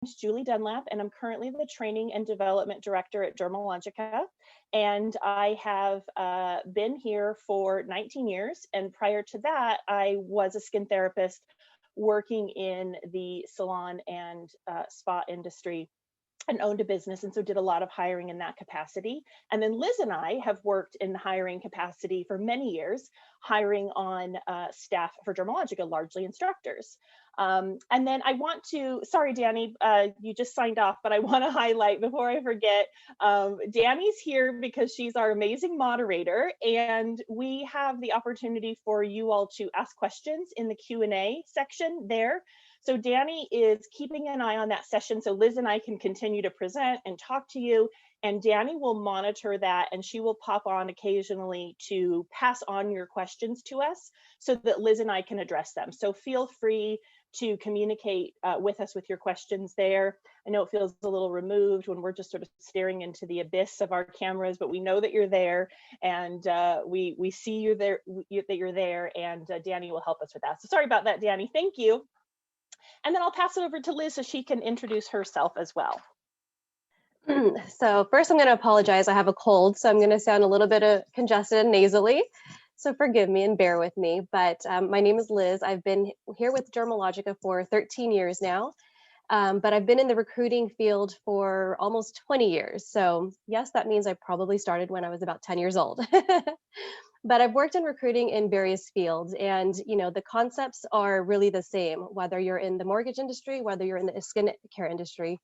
name's Julie Dunlap, and I'm currently the Training and Development Director at Dermalogica. And I have been here for 19 years. And prior to that, I was a skin therapist working in the salon and spa industry and owned a business, and so did a lot of hiring in that capacity. And then Liz and I have worked in the hiring capacity for many years, hiring on staff for Dermalogica, largely instructors. And then I want to, sorry, Danny, you just signed off, but I want to highlight before I forget, Danny's here because she's our amazing moderator, and we have the opportunity for you all to ask questions in the Q&A section there. So Danny is keeping an eye on that session so Liz and I can continue to present and talk to you, and Danny will monitor that, and she will pop on occasionally to pass on your questions to us so that Liz and I can address them. So feel free to communicate with us with your questions there. I know it feels a little removed when we're just sort of staring into the abyss of our cameras, but we know that you're there, and we see you there, that you're there, and Danny will help us with that. So sorry about that, Danny. Thank you. And then I'll pass it over to Liz so she can introduce herself as well. So first I'm going to apologize. I have a cold, so I'm going to sound a little bit congested and nasally. So forgive me and bear with me. But my name is Liz. I've been here with Dermalogica for 13 years now. But I've been in the recruiting field for almost 20 years. So yes, that means I probably started when I was about 10 years old. But I've worked in recruiting in various fields, and the concepts are really the same, whether you're in the mortgage industry, whether you're in the skin care industry.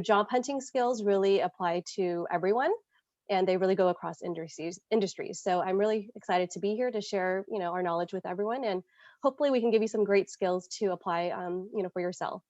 Job hunting skills really apply to everyone, and they really go across industries. So I'm really excited to be here to share, our knowledge with everyone, and hopefully we can give you some great skills to apply, for yourself.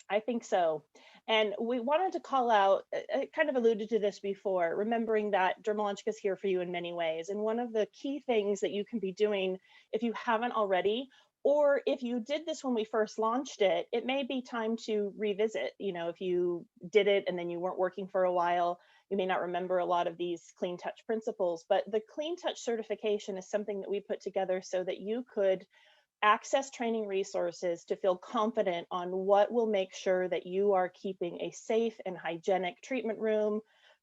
I think so. And we wanted to call out, I kind of alluded to this before, remembering that Dermalogica is here for you in many ways. And one of the key things that you can be doing, if you haven't already, or if you did this when we first launched it, it may be time to revisit. If you did it and then you weren't working for a while, you may not remember a lot of these clean touch principles, but the clean touch certification is something that we put together so that you could access training resources to feel confident on what will make sure that you are keeping a safe and hygienic treatment room,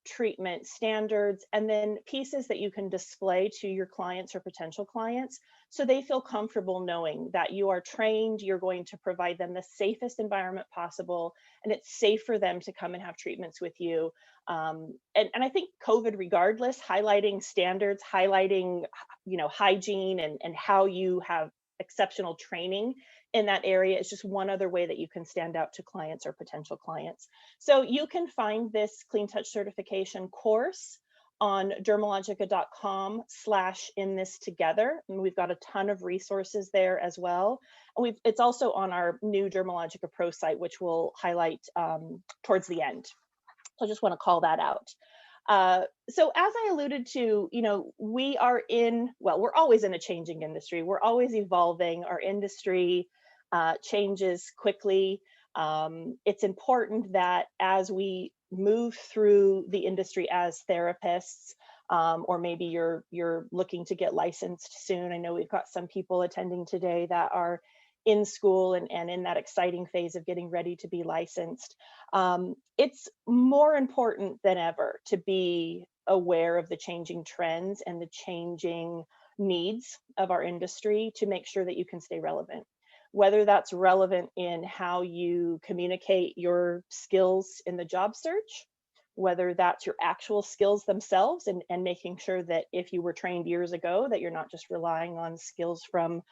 treatment standards, and then pieces that you can display to your clients or potential clients so they feel comfortable knowing that you are trained, you're going to provide them the safest environment possible, and it's safe for them to come and have treatments with you. And I think COVID, regardless, highlighting standards, highlighting hygiene and how you have exceptional training in that area is just one other way that you can stand out to clients or potential clients. So you can find this Clean Touch certification course on dermalogica.com/inthistogether. And we've got a ton of resources there as well. And it's also on our new Dermalogica Pro site, which we'll highlight towards the end. So I just want to call that out. So as I alluded to, we're always in a changing industry. We're always evolving. Our industry changes quickly. It's important that as we move through the industry as therapists, or maybe you're looking to get licensed soon. I know we've got some people attending today that are in school and in that exciting phase of getting ready to be licensed. It's more important than ever to be aware of the changing trends and the changing needs of our industry to make sure that you can stay relevant. Whether that's relevant in how you communicate your skills in the job search, whether that's your actual skills themselves and making sure that if you were trained years ago, that you're not just relying on skills from,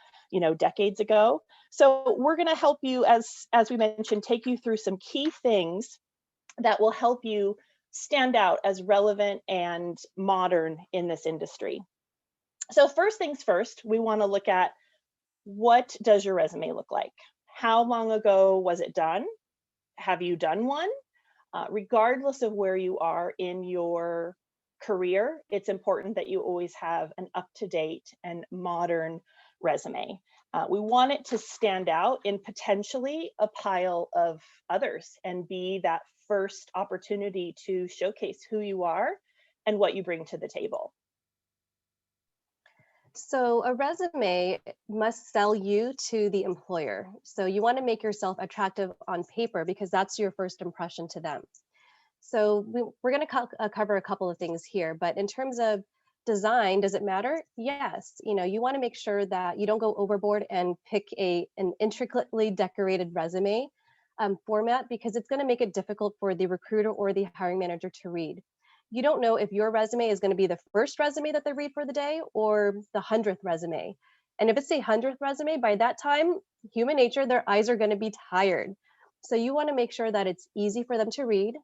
decades ago. So we're going to help you, as we mentioned, take you through some key things that will help you stand out as relevant and modern in this industry. So first things first, we want to look at, what does your resume look like? How long ago was it done? Have you done one? Regardless of where you are in your career, it's important that you always have an up-to-date and modern resume. We want it to stand out in potentially a pile of others and be that first opportunity to showcase who you are and what you bring to the table. So a resume must sell you to the employer. So you want to make yourself attractive on paper because that's your first impression to them. So we're going to cover a couple of things here, but in terms of design, does it matter? Yes. You want to make sure that you don't go overboard and pick an intricately decorated resume format because it's going to make it difficult for the recruiter or the hiring manager to read. You don't know if your resume is going to be the first resume that they read for the day or the 100th resume. And if it's a 100th resume, by that time, human nature, their eyes are going to be tired. So you want to make sure that it's easy for them to read.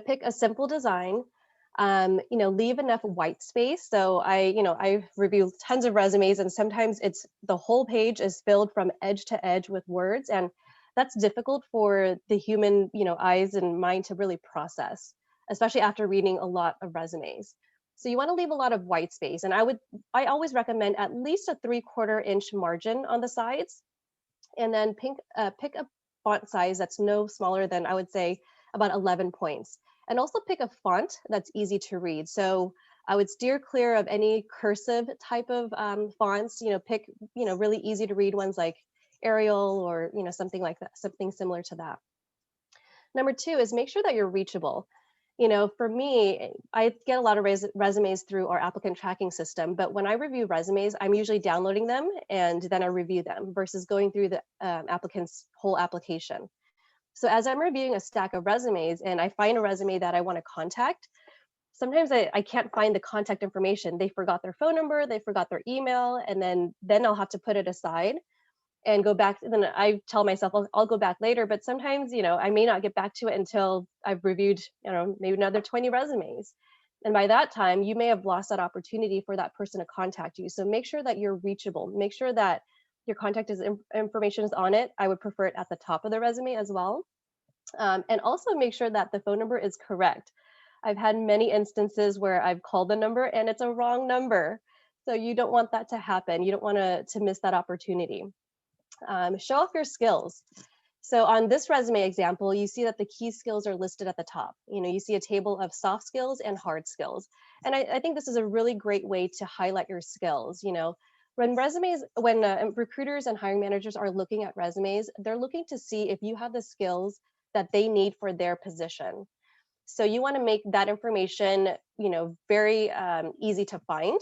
Pick a simple design. Leave enough white space. So I review tons of resumes, and sometimes it's the whole page is filled from edge to edge with words, and that's difficult for the human, eyes and mind to really process, especially after reading a lot of resumes. So you want to leave a lot of white space, and I always recommend at least a 3/4 inch margin on the sides, and then pick a font size that's no smaller than, I would say, about 11 points. And also pick a font that's easy to read. So I would steer clear of any cursive type of fonts. Pick really easy to read ones like Arial or something like that, something similar to that. Number two is make sure that you're reachable. For me, I get a lot of resumes through our applicant tracking system, but when I review resumes, I'm usually downloading them and then I review them versus going through the applicant's whole application. So as I'm reviewing a stack of resumes and I find a resume that I want to contact, sometimes I can't find the contact information. They forgot their phone number, they forgot their email, and then I'll have to put it aside and go back. Then I tell myself I'll go back later, but sometimes I may not get back to it until I've reviewed maybe another 20 resumes, and by that time you may have lost that opportunity for that person to contact you. So make sure that you're reachable. Make sure that your contact information is on it. I would prefer it at the top of the resume as well, and also make sure that the phone number is correct. I've had many instances where I've called the number and it's a wrong number. So you don't want that to happen. You don't want to miss that opportunity. Show off your skills. So on this resume example, you see that the key skills are listed at the top. You see a table of soft skills and hard skills. And I think this is a really great way to highlight your skills. When recruiters and hiring managers are looking at resumes, they're looking to see if you have the skills that they need for their position. So you want to make that information, very easy to find,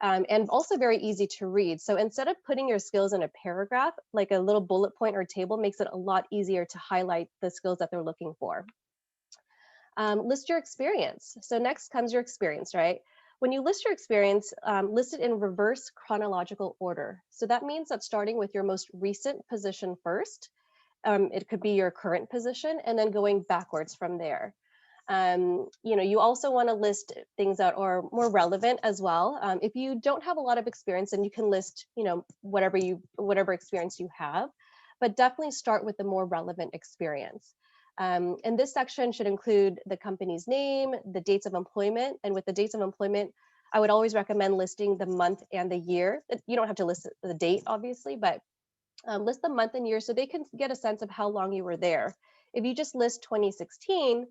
and also very easy to read. So instead of putting your skills in a paragraph, like a little bullet point or table makes it a lot easier to highlight the skills that they're looking for. List your experience. So next comes your experience, right? When you list your experience, list it in reverse chronological order. So that means that starting with your most recent position first, it could be your current position, and then going backwards from there. You also want to list things that are more relevant as well. If you don't have a lot of experience, then you can list, whatever experience you have, but definitely start with the more relevant experience. And this section should include the company's name, the dates of employment, and with the dates of employment, I would always recommend listing the month and the year. You don't have to list the date, obviously, but list the month and year so they can get a sense of how long you were there. If you just list 2016,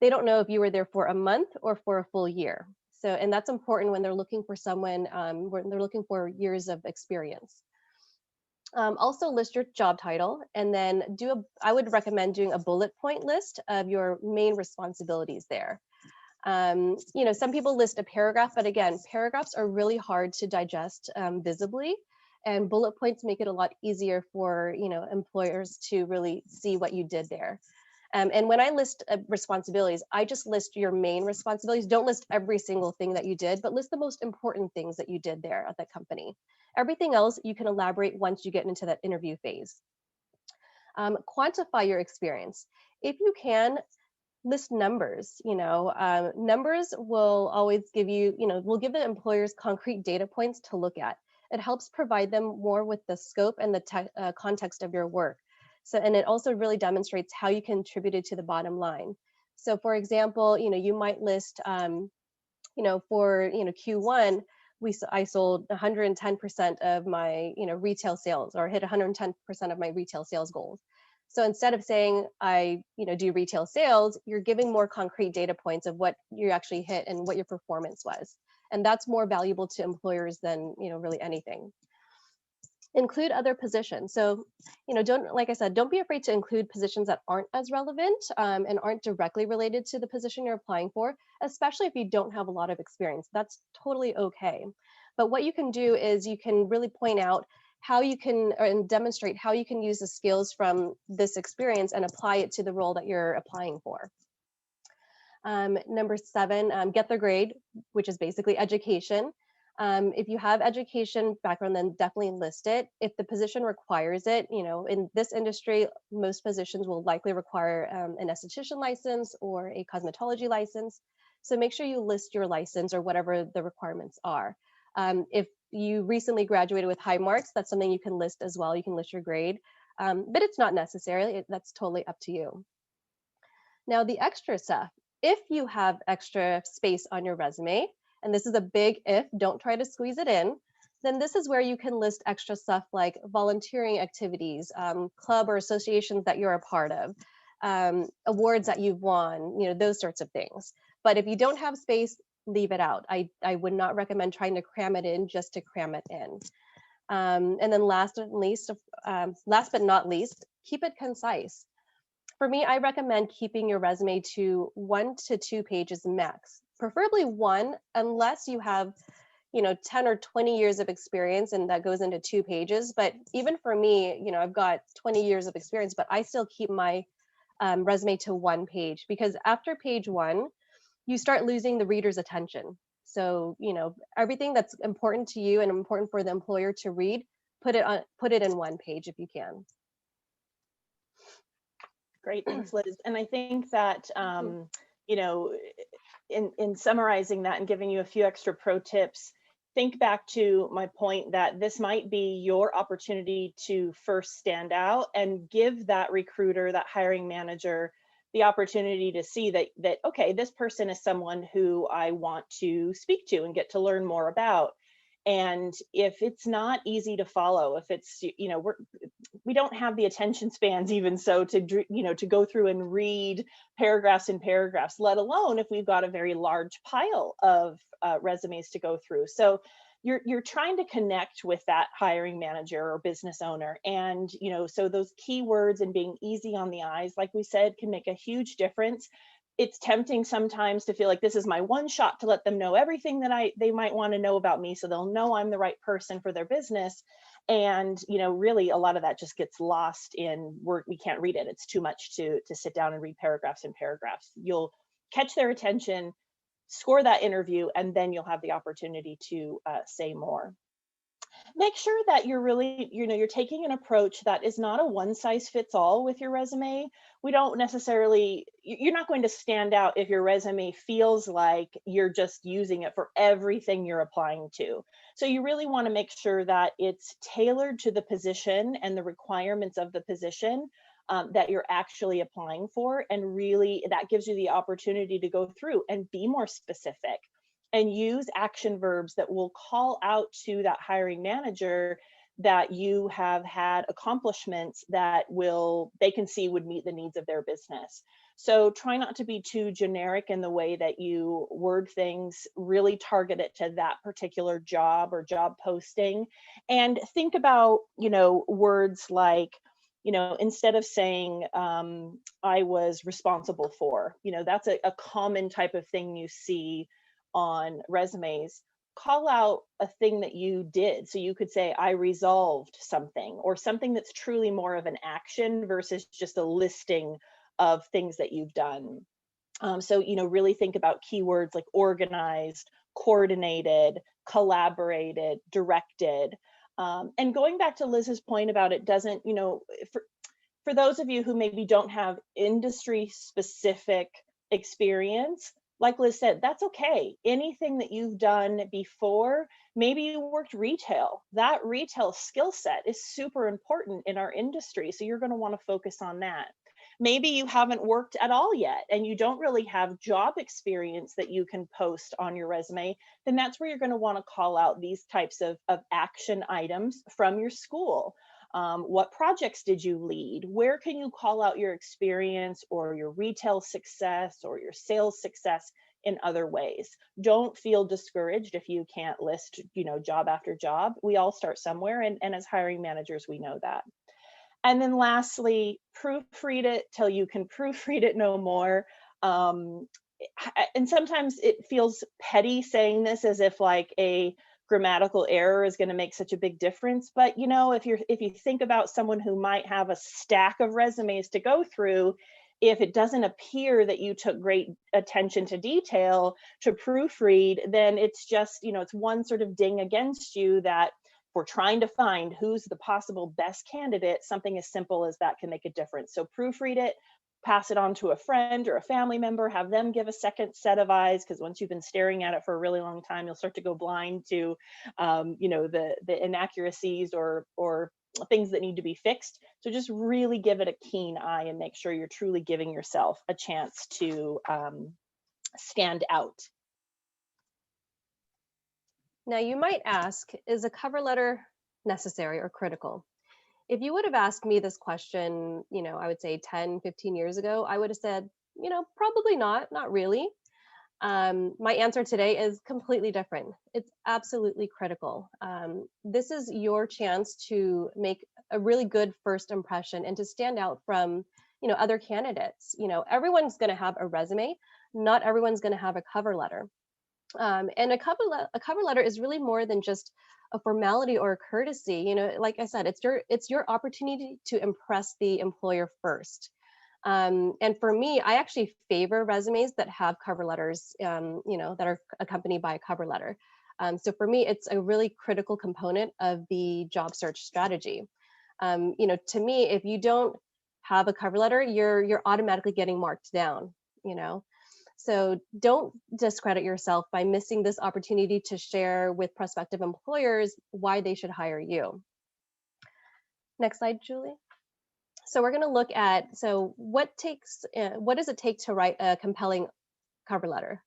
they don't know if you were there for a month or for a full year. So, and that's important when they're looking for someone, when they're looking for years of experience. Also list your job title, and then I would recommend doing a bullet point list of your main responsibilities there. Some people list a paragraph, but again, paragraphs are really hard to digest visibly, and bullet points make it a lot easier for employers to really see what you did there. And when I list responsibilities, I just list your main responsibilities. Don't list every single thing that you did, but list the most important things that you did there at that company. Everything else you can elaborate once you get into that interview phase. Quantify your experience. If you can, list numbers. Numbers will always give will give the employers concrete data points to look at. It helps provide them more with the scope and the context of your work. So, and it also really demonstrates how you contributed to the bottom line. So for example, you might list, for, Q1, I sold 110% of my, retail sales, or hit 110% of my retail sales goals. So instead of saying I, do retail sales, you're giving more concrete data points of what you actually hit and what your performance was. And that's more valuable to employers than, really anything. Include other positions. So, don't, like I said, don't be afraid to include positions that aren't as relevant and aren't directly related to the position you're applying for, especially if you don't have a lot of experience. That's totally okay. But what you can do is you can really point out how you can and demonstrate how you can use the skills from this experience and apply it to the role that you're applying for. Number 7, get their grade, which is basically education. If you have education background, then definitely list it. If the position requires it, in this industry, most positions will likely require an esthetician license or a cosmetology license. So make sure you list your license or whatever the requirements are. If you recently graduated with high marks, that's something you can list as well. You can list your grade, but it's not necessarily, that's totally up to you. Now, the extra stuff, if you have extra space on your resume, and this is a big if, don't try to squeeze it in, then this is where you can list extra stuff like volunteering activities, club or associations that you're a part of, awards that you've won, those sorts of things. But if you don't have space, leave it out. I would not recommend trying to cram it in just to cram it in. And then last but not least, keep it concise. For me, I recommend keeping your resume to 1 to 2 pages max, preferably 1, unless you have, 10 or 20 years of experience and that goes into 2 pages. But even for me, I've got 20 years of experience, but I still keep my resume to 1 page, because after page 1, you start losing the reader's attention. So, everything that's important to you and important for the employer to read, put it in 1 page if you can. Great, thanks, Liz. And I think that, in summarizing that and giving you a few extra pro tips, think back to my point that this might be your opportunity to first stand out and give that recruiter, that hiring manager, the opportunity to see that okay, this person is someone who I want to speak to and get to learn more about. And if it's not easy to follow, if it's, we don't have the attention spans even so to go through and read paragraphs and paragraphs, let alone if we've got a very large pile of resumes to go through. So you're trying to connect with that hiring manager or business owner. And, so those keywords and being easy on the eyes, like we said, can make a huge difference. It's tempting sometimes to feel like this is my one shot to let them know everything that they might want to know about me, so they'll know I'm the right person for their business. And really a lot of that just gets lost in work. We can't read it. It's too much to sit down and read paragraphs and paragraphs. You'll catch their attention, score that interview, and then you'll have the opportunity to say more. Make sure that you're really, you're taking an approach that is not a one size fits all with your resume. We don't necessarily, you're not going to stand out if your resume feels like you're just using it for everything you're applying to. So you really want to make sure that it's tailored to the position and the requirements of the position that you're actually applying for. And really, that gives you the opportunity to go through and be more specific and use action verbs that will call out to that hiring manager that you have had accomplishments that they can see would meet the needs of their business. So try not to be too generic in the way that you word things. Really target it to that particular job or job posting. And think about, words like, instead of saying I was responsible for, that's a common type of thing you see on resumes. Call out a thing that you did. So you could say, I resolved something, or something that's truly more of an action versus just a listing of things that you've done. So, really think about keywords like organized, coordinated, collaborated, directed. And going back to Liz's point about it doesn't, for those of you who maybe don't have industry specific experience, like Liz said, that's okay. Anything that you've done before, maybe you worked retail, that retail skill set is super important in our industry. So you're going to want to focus on that. Maybe you haven't worked at all yet and you don't really have job experience that you can post on your resume, then that's where you're going to want to call out these types of action items from your school. What projects did you lead? Where can you call out your experience or your retail success or your sales success? in other ways. Don't feel discouraged if you can't list, job after job. We all start somewhere, and as hiring managers, we know that. And then lastly, proofread it till you can proofread it no more. Um, and sometimes it feels petty saying this as if like a grammatical error is going to make such a big difference. But if you think about someone who might have a stack of resumes to go through, if it doesn't appear that you took great attention to detail to proofread, then it's just, it's one sort of ding against you that we're trying to find who's the possible best candidate. Something as simple as that can make a difference. So proofread it, pass it on to a friend or a family member, have them give a second set of eyes, because once you've been staring at it for a really long time, you'll start to go blind to, the inaccuracies or things that need to be fixed. So just really give it a keen eye and make sure you're truly giving yourself a chance to stand out. Now, you might ask, is a cover letter necessary or critical? If you would have asked me this question, I would say 10, 15 years ago, I would have said, probably not really. My answer today is completely different. It's absolutely critical. This is your chance to make a really good first impression and to stand out from, other candidates. Everyone's going to have a resume. Not everyone's going to have a cover letter. And a cover letter is really more than just a formality or a courtesy. Like I said, it's your opportunity to impress the employer first. And for me, I actually favor resumes that have cover letters, that are accompanied by a cover letter. So for me, it's a really critical component of the job search strategy. To me, if you don't have a cover letter, you're automatically getting marked down. So don't discredit yourself by missing this opportunity to share with prospective employers why they should hire you. Next slide, Julie. So we're going to look at, what does it take to write a compelling cover letter?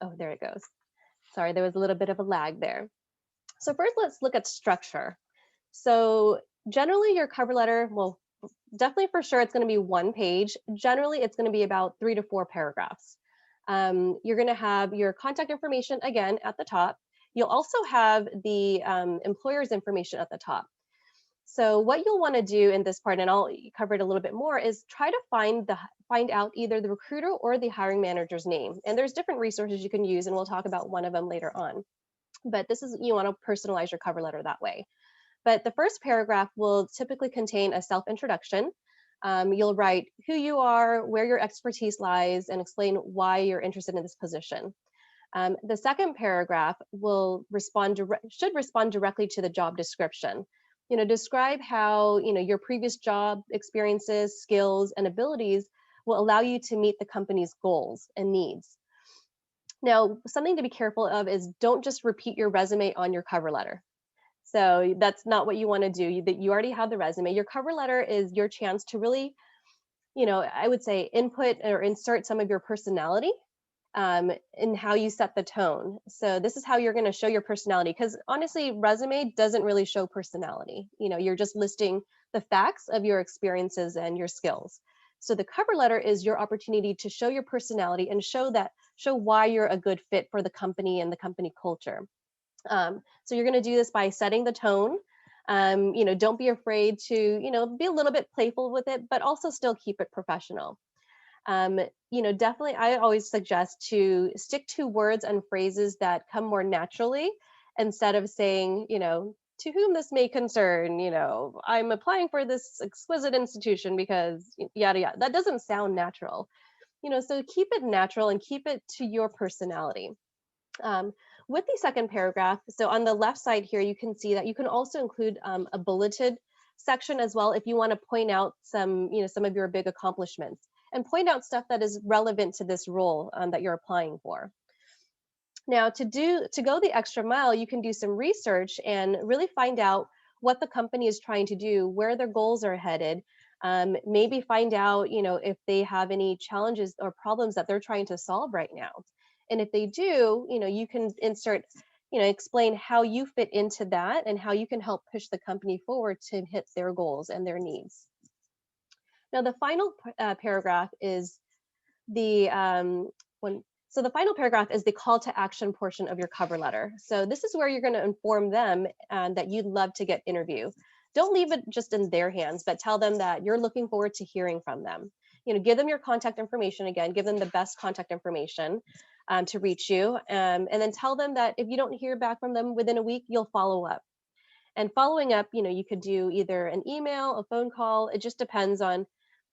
Oh, there it goes. Sorry, there was a little bit of a lag there. So first, let's look at structure. So generally your cover letter, well, definitely for sure, it's going to be one page. Generally, it's going to be about 3 to 4 paragraphs. You're going to have your contact information again at the top. You'll also have the employer's information at the top. So what you'll want to do in this part, and I'll cover it a little bit more, is try to find out either the recruiter or the hiring manager's name. And there's different resources you can use, and we'll talk about one of them later on. But you want to personalize your cover letter that way. But the first paragraph will typically contain a self-introduction. You'll write who you are, where your expertise lies, and explain why you're interested in this position. The second paragraph should respond directly to the job description. Describe how your previous job experiences, skills, and abilities will allow you to meet the company's goals and needs. Now, something to be careful of is don't just repeat your resume on your cover letter. So that's not what you want to do. You already have the resume. Your cover letter is your chance to really, I would say input or insert some of your personality in how you set the tone. So this is how you're going to show your personality, because honestly, resume doesn't really show personality. You're just listing the facts of your experiences and your skills. So the cover letter is your opportunity to show your personality and show why you're a good fit for the company and the company culture. So you're going to do this by setting the tone. Don't be afraid to, be a little bit playful with it, but also still keep it professional. Definitely, I always suggest to stick to words and phrases that come more naturally instead of saying, to whom this may concern, I'm applying for this exquisite institution because yada, yada. That doesn't sound natural, so keep it natural and keep it to your personality. With the second paragraph, so on the left side here, you can see that you can also include a bulleted section as well if you want to point out some of your big accomplishments and point out stuff that is relevant to this role that you're applying for. Now, to go the extra mile, you can do some research and really find out what the company is trying to do, where their goals are headed. Maybe find out, if they have any challenges or problems that they're trying to solve right now. And if they do, you can insert, explain how you fit into that and how you can help push the company forward to hit their goals and their needs. Now, the final paragraph is the So the final paragraph is the call to action portion of your cover letter. So this is where you're going to inform them that you'd love to get interview. Don't leave it just in their hands, but tell them that you're looking forward to hearing from them. Give them your contact information again, give them the best contact information to reach you. And then tell them that if you don't hear back from them within a week, you'll follow up. And following up, you could do either an email, a phone call. It just depends on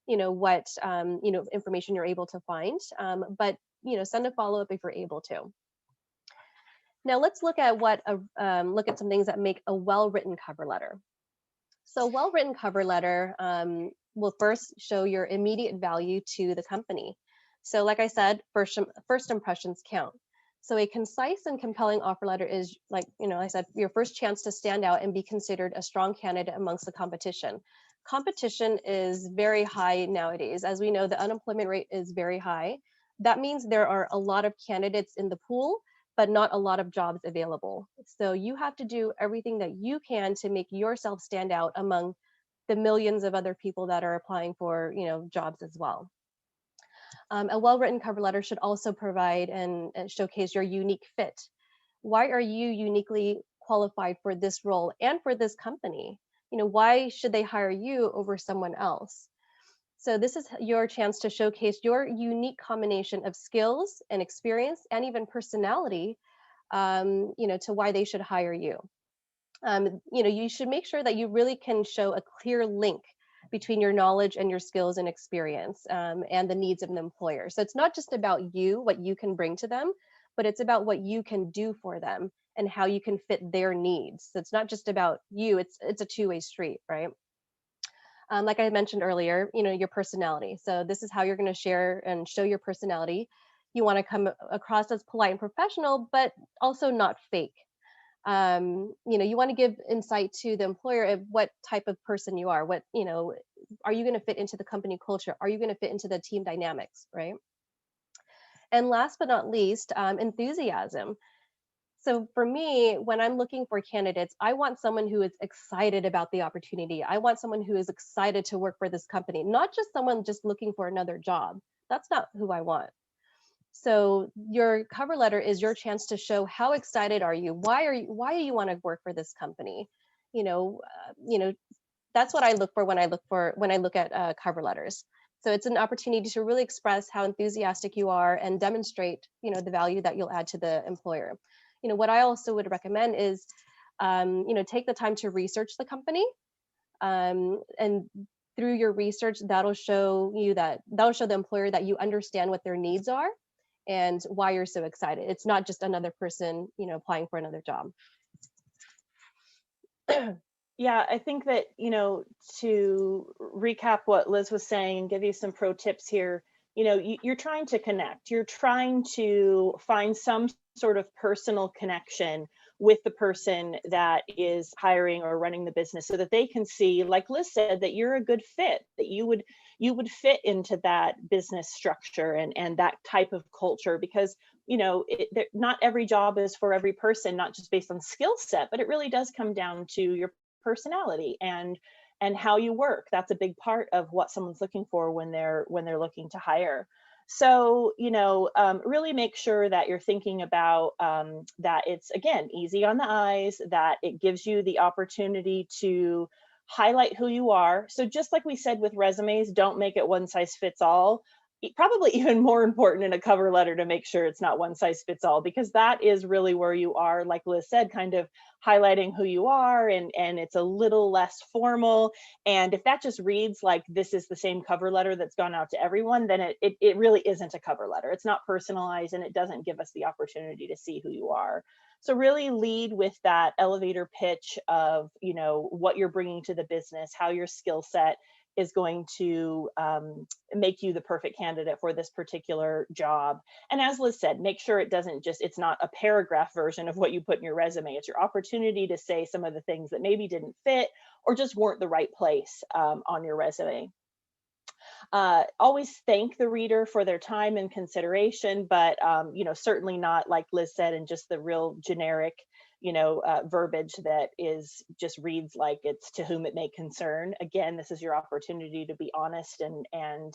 what information you're able to find, but send a follow-up if you're able to. Now let's look at look at some things that make a well-written cover letter. So well-written cover letter will first show your immediate value to the company. So like I said, first impressions count. So a concise and compelling offer letter is, like I said, your first chance to stand out and be considered a strong candidate amongst the competition. Competition is very high nowadays. As we know, the unemployment rate is very high. That means there are a lot of candidates in the pool, but not a lot of jobs available. So you have to do everything that you can to make yourself stand out among the millions of other people that are applying for, jobs as well. A well-written cover letter should also provide and showcase your unique fit. Why are you uniquely qualified for this role and for this company? Why should they hire you over someone else? So this is your chance to showcase your unique combination of skills and experience and even personality, to why they should hire you. You should make sure that you really can show a clear link between your knowledge and your skills and experience, and the needs of an employer. So it's not just about you, what you can bring to them, but it's about what you can do for them and how you can fit their needs. So it's not just about you, it's a two-way street, right? Like I mentioned earlier, your personality. So this is how you're going to share and show your personality. You want to come across as polite and professional, but also not fake. You want to give insight to the employer of what type of person you are. Are you going to fit into the company culture? Are you going to fit into the team dynamics, right? And last but not least, enthusiasm. So for me, when I'm looking for candidates, I want someone who is excited about the opportunity. I want someone who is excited to work for this company, not just someone just looking for another job. That's not who I want. So your cover letter is your chance to show how excited are you? Why do you want to work for this company? That's what I look for when I look at cover letters. So it's an opportunity to really express how enthusiastic you are and demonstrate, the value that you'll add to the employer. What I also would recommend is, take the time to research the company, and through your research, that'll show the employer that you understand what their needs are and why you're so excited. It's not just another person, applying for another job. Yeah, I think that, to recap what Liz was saying and give you some pro tips here, you're trying to connect. You're trying to find some sort of personal connection with the person that is hiring or running the business so that they can see, like Liz said, that you're a good fit, that you would fit into that business structure and that type of culture, because not every job is for every person, not just based on skill set, but it really does come down to your personality and how you work. That's a big part of what someone's looking for when they're looking to hire. So really make sure that you're thinking about that it's, again, easy on the eyes, that it gives you the opportunity to highlight who you are. So just like we said with resumes, don't make it one size fits all. Probably even more important in a cover letter to make sure it's not one size fits all, because that is really where you are, like Liz said, kind of highlighting who you are, and it's a little less formal. And if that just reads like this is the same cover letter that's gone out to everyone, then it really isn't a cover letter. It's not personalized, and it doesn't give us the opportunity to see who you are. So really lead with that elevator pitch of what you're bringing to the business, how your skill set is going to make you the perfect candidate for this particular job. And as Liz said, make sure it's not a paragraph version of what you put in your resume. It's your opportunity to say some of the things that maybe didn't fit or just weren't the right place on your resume. Always thank the reader for their time and consideration, but certainly not, like Liz said, in just the real generic, verbiage that just reads like it's to whom it may concern. Again, this is your opportunity to be honest and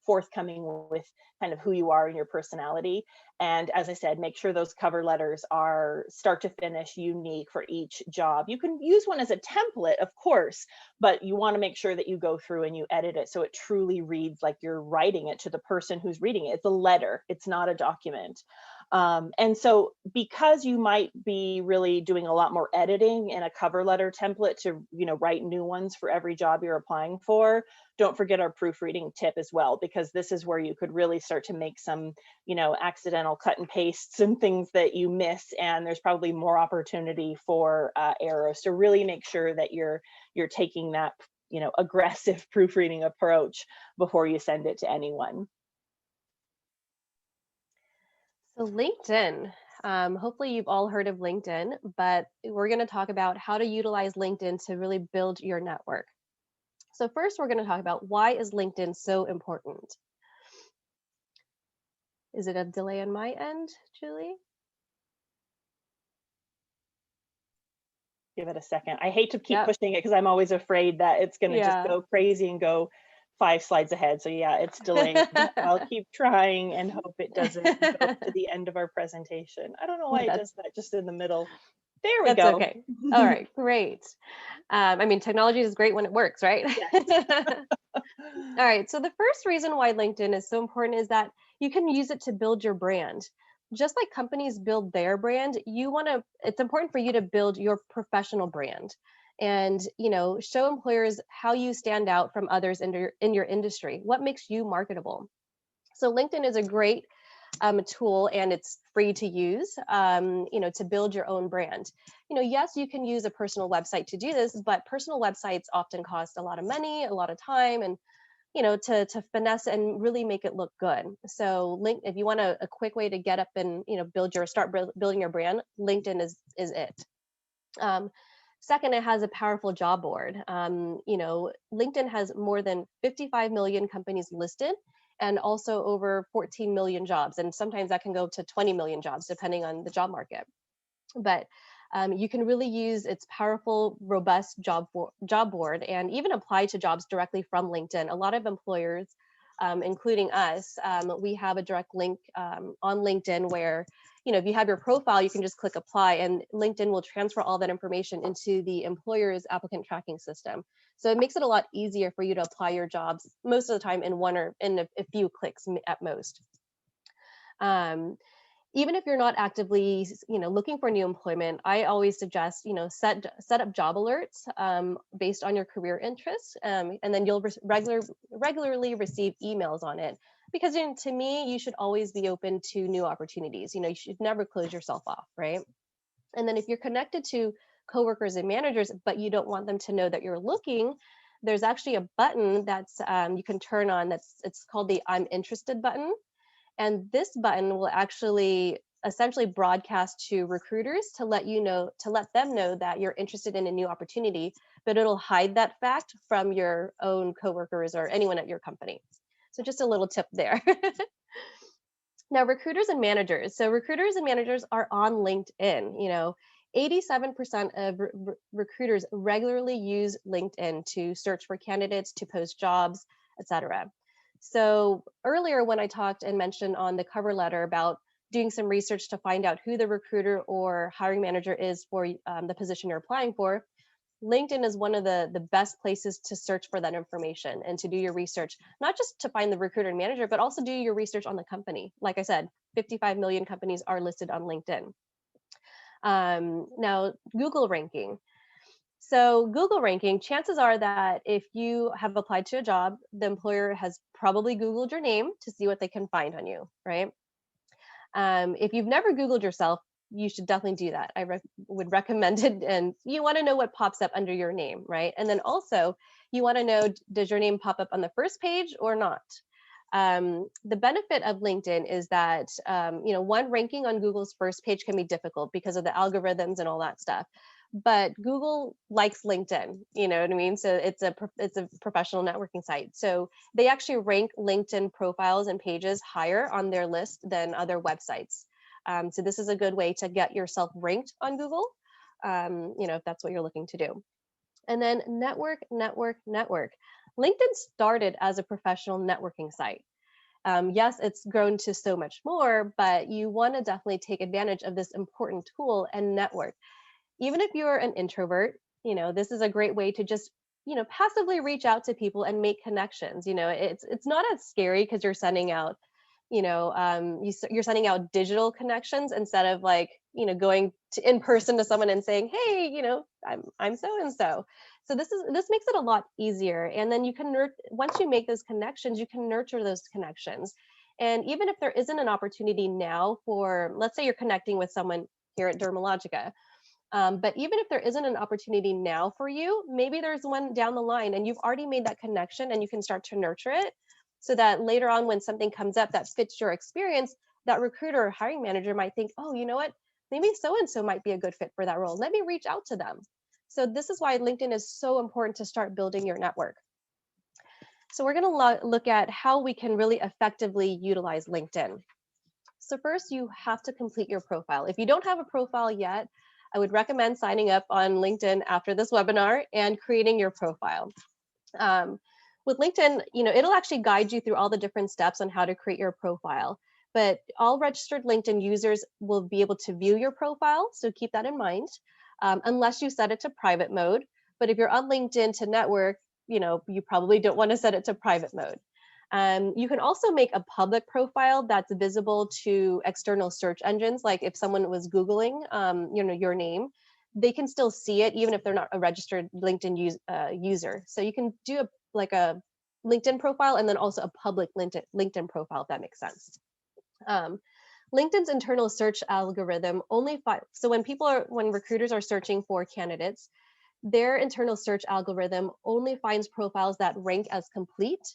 forthcoming with kind of who you are and your personality. And as I said, make sure those cover letters are start to finish unique for each job. You can use one as a template, of course, but you want to make sure that you go through and you edit it so it truly reads like you're writing it to the person who's reading it. It's a letter, it's not a document. And so because you might be really doing a lot more editing in a cover letter template to, write new ones for every job you're applying for, don't forget our proofreading tip as well, because this is where you could really start to make some, accidental cut and pastes and things that you miss. And there's probably more opportunity for errors. So really make sure that you're taking that, aggressive proofreading approach before you send it to anyone. So LinkedIn, hopefully you've all heard of LinkedIn, but we're going to talk about how to utilize LinkedIn to really build your network. So first, we're going to talk about why is LinkedIn so important? Is it a delay on my end, Julie? Give it a second. I hate to keep pushing it because I'm always afraid that it's going to just go crazy and go 5 slides ahead. So yeah, it's delaying. But I'll keep trying and hope it doesn't go to the end of our presentation. I don't know why it does that just in the middle. There we go. That's okay. All right, great. I mean, technology is great when it works, right? Yes. All right, so the first reason why LinkedIn is so important is that you can use it to build your brand. Just like companies build their brand, it's important for you to build your professional brand and, show employers how you stand out from others in your industry. What makes you marketable? So LinkedIn is a great tool, and it's free to use, to build your own brand. Yes, you can use a personal website to do this, but personal websites often cost a lot of money, a lot of time, and to finesse and really make it look good. So if you want a quick way to get up and, start building your brand, LinkedIn is it. Second, it has a powerful job board. LinkedIn has more than 55 million companies listed and also over 14 million jobs. And sometimes that can go to 20 million jobs, depending on the job market. But you can really use its powerful, robust job board and even apply to jobs directly from LinkedIn. A lot of employers, including us, we have a direct link on LinkedIn where, if you have your profile, you can just click apply, and LinkedIn will transfer all that information into the employer's applicant tracking system. So it makes it a lot easier for you to apply your jobs most of the time in a few clicks at most. Even if you're not actively, looking for new employment, I always suggest, set up job alerts based on your career interests, and then you'll regularly receive emails on it. Because to me, you should always be open to new opportunities. You should never close yourself off, right? And then if you're connected to coworkers and managers, but you don't want them to know that you're looking, there's actually a button that's you can turn on. It's called the I'm interested button. And this button will actually essentially broadcast to recruiters to let them know that you're interested in a new opportunity, but it'll hide that fact from your own coworkers or anyone at your company. So just a little tip there. Now, recruiters and managers. So recruiters and managers are on LinkedIn. 87% of recruiters regularly use LinkedIn to search for candidates, to post jobs, etc. So earlier when I talked and mentioned on the cover letter about doing some research to find out who the recruiter or hiring manager is for the position you're applying for, LinkedIn is one of the best places to search for that information and to do your research, not just to find the recruiter and manager, but also do your research on the company. Like I said, 55 million companies are listed on LinkedIn. Now, Google ranking. So Google ranking, chances are that if you have applied to a job, the employer has probably Googled your name to see what they can find on you, right? If you've never Googled yourself, you should definitely do that. I would recommend it. And you want to know what pops up under your name, right? And then also you want to know, does your name pop up on the first page or not? The benefit of LinkedIn is that, one, ranking on Google's first page can be difficult because of the algorithms and all that stuff. But Google likes LinkedIn, you know what I mean? So it's a professional networking site. So they actually rank LinkedIn profiles and pages higher on their list than other websites. So this is a good way to get yourself ranked on Google, if that's what you're looking to do. And then network, network, network. LinkedIn started as a professional networking site. Yes, it's grown to so much more, but you want to definitely take advantage of this important tool and network. Even if you're an introvert, this is a great way to just, passively reach out to people and make connections. It's not as scary because you're sending out, you're sending out digital connections instead of like, going to in person to someone and saying, hey, I'm so and so. So this makes it a lot easier. And then you can once you make those connections, you can nurture those connections. And even if there isn't an opportunity now for, let's say you're connecting with someone here at Dermalogica, but even if there isn't an opportunity now for you, maybe there's one down the line and you've already made that connection and you can start to nurture it so that later on when something comes up that fits your experience, that recruiter or hiring manager might think, oh, you know what, maybe so-and-so might be a good fit for that role. Let me reach out to them. So this is why LinkedIn is so important to start building your network. So we're going to look at how we can really effectively utilize LinkedIn. So first, you have to complete your profile. If you don't have a profile yet, I would recommend signing up on LinkedIn after this webinar and creating your profile. With LinkedIn, it'll actually guide you through all the different steps on how to create your profile. But all registered LinkedIn users will be able to view your profile, so keep that in mind, unless you set it to private mode. But if you're on LinkedIn to network, you probably don't want to set it to private mode. You can also make a public profile that's visible to external search engines. Like if someone was Googling, your name, they can still see it even if they're not a registered LinkedIn user. So you can do a LinkedIn profile and then also a public LinkedIn profile, if that makes sense. LinkedIn's internal search algorithm so when recruiters are searching for candidates, their internal search algorithm only finds profiles that rank as complete.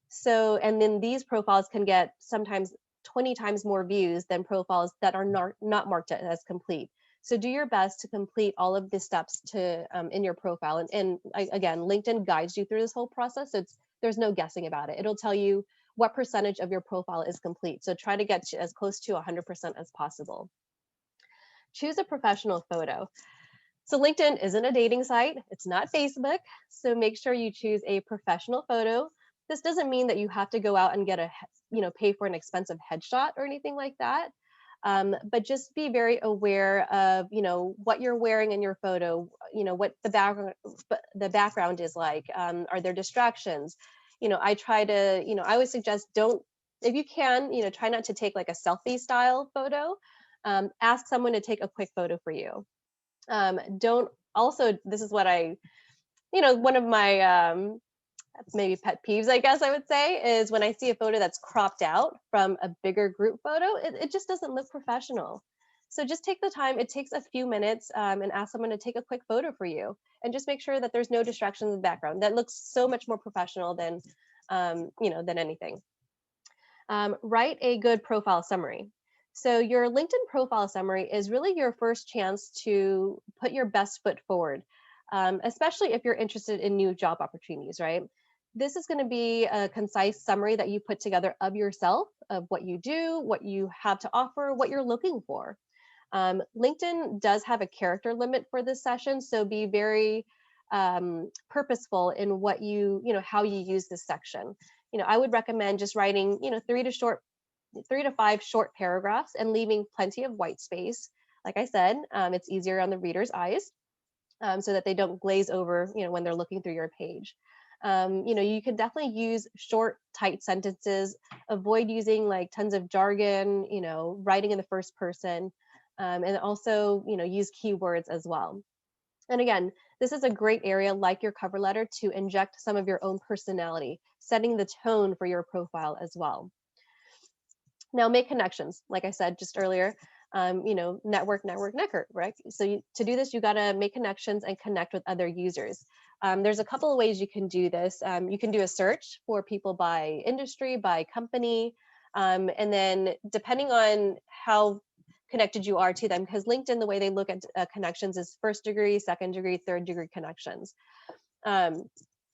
So, and then these profiles can get sometimes 20 times more views than profiles that are not marked as complete. So do your best to complete all of the steps in your profile. And again, LinkedIn guides you through this whole process. So there's no guessing about it. It'll tell you what percentage of your profile is complete. So try to get to as close to 100% as possible. Choose a professional photo. So LinkedIn isn't a dating site. It's not Facebook. So make sure you choose a professional photo. This doesn't mean that you have to go out and get pay for an expensive headshot or anything like that. But just be very aware of, what you're wearing in your photo, what the background is like. Are there distractions? I always suggest if you can, try not to take like a selfie style photo. Ask someone to take a quick photo for you. This is what one of my maybe pet peeves, I guess I would say, is when I see a photo that's cropped out from a bigger group photo, it just doesn't look professional. So just take the time. It takes a few minutes and ask someone to take a quick photo for you and just make sure that there's no distractions in the background. That looks so much more professional than anything. Write a good profile summary. So your LinkedIn profile summary is really your first chance to put your best foot forward, especially if you're interested in new job opportunities, right? This is going to be a concise summary that you put together of yourself, of what you do, what you have to offer, what you're looking for. LinkedIn does have a character limit for this session, so be very purposeful in what how you use this section. I would recommend just writing, 3 to 5 short paragraphs and leaving plenty of white space. Like I said, it's easier on the reader's eyes so that they don't glaze over, when they're looking through your page. You can definitely use short, tight sentences, avoid using like tons of jargon, writing in the first person, and also, use keywords as well. And again, this is a great area like your cover letter to inject some of your own personality, setting the tone for your profile as well. Now make connections, like I said just earlier, network, right? So to do this, you gotta make connections and connect with other users. There's a couple of ways you can do this. You can do a search for people by industry, by company, and then depending on how connected you are to them, because LinkedIn, the way they look at connections is first degree, second degree, third degree connections.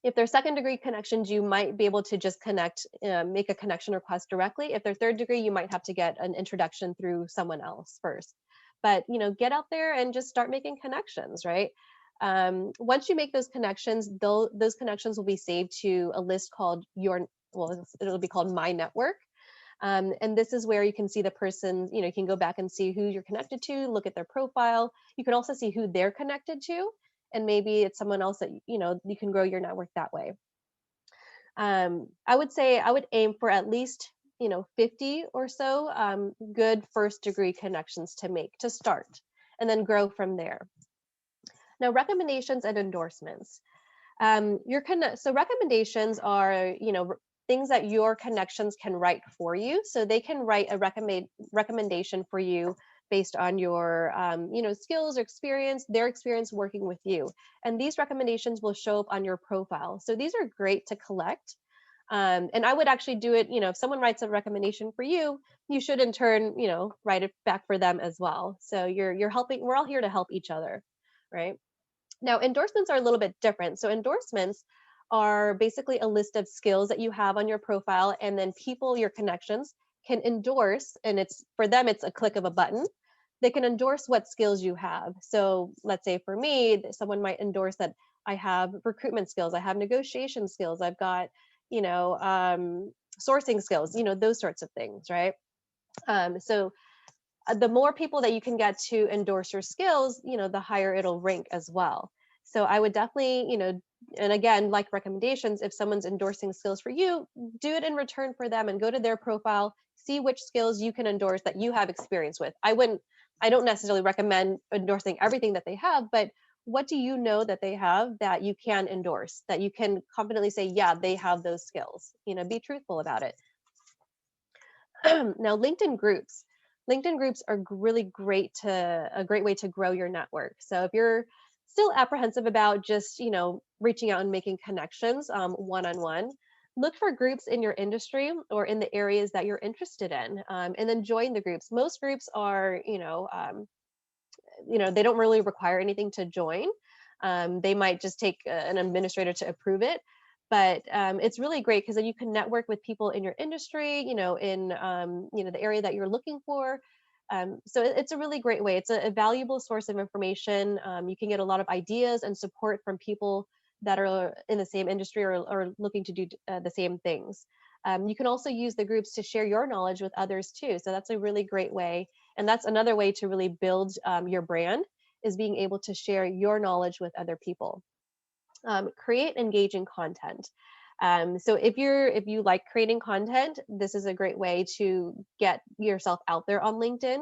If they're second degree connections, you might be able to just connect, make a connection request directly. If they're third degree, you might have to get an introduction through someone else first. But get out there and just start making connections, right? Once you make those connections, those connections will be saved to a list called it'll be called My Network. And this is where you can see the person, you can go back and see who you're connected to, look at their profile. You can also see who they're connected to, and maybe it's someone else that, you can grow your network that way. I would say I would aim for at least, 50 or so good first degree connections to make to start, and then grow from there. Now, recommendations and endorsements. So recommendations are, things that your connections can write for you. So they can write a recommendation for you based on your, skills or experience, their experience working with you. And these recommendations will show up on your profile. So these are great to collect. And I would actually do it, if someone writes a recommendation for you, you should in turn, write it back for them as well. So you're helping, we're all here to help each other, right? Now, endorsements are a little bit different. So endorsements are basically a list of skills that you have on your profile, and then people, your connections, can endorse, and it's for them, it's a click of a button. They can endorse what skills you have. So let's say for me, someone might endorse that I have recruitment skills, I have negotiation skills, I've got, sourcing skills, those sorts of things, right? So the more people that you can get to endorse your skills, the higher it'll rank as well. So I would definitely, and again, like recommendations, if someone's endorsing skills for you, do it in return for them and go to their profile, see which skills you can endorse that you have experience with. I don't necessarily recommend endorsing everything that they have, but what do you know that they have that you can endorse, that you can confidently say, yeah, they have those skills, be truthful about it. Now, LinkedIn groups. LinkedIn groups are really a great way to grow your network. So if you're still apprehensive about just, reaching out and making connections one-on-one, look for groups in your industry or in the areas that you're interested in, and then join the groups. Most groups are, they don't really require anything to join. They might just take an administrator to approve it. But it's really great because then you can network with people in your industry, in the area that you're looking for. So it's a really great way. It's a valuable source of information. You can get a lot of ideas and support from people that are in the same industry or looking to do the same things. You can also use the groups to share your knowledge with others too. So that's a really great way. And that's another way to really build your brand, is being able to share your knowledge with other people. Create engaging content. So if you like creating content, this is a great way to get yourself out there on LinkedIn.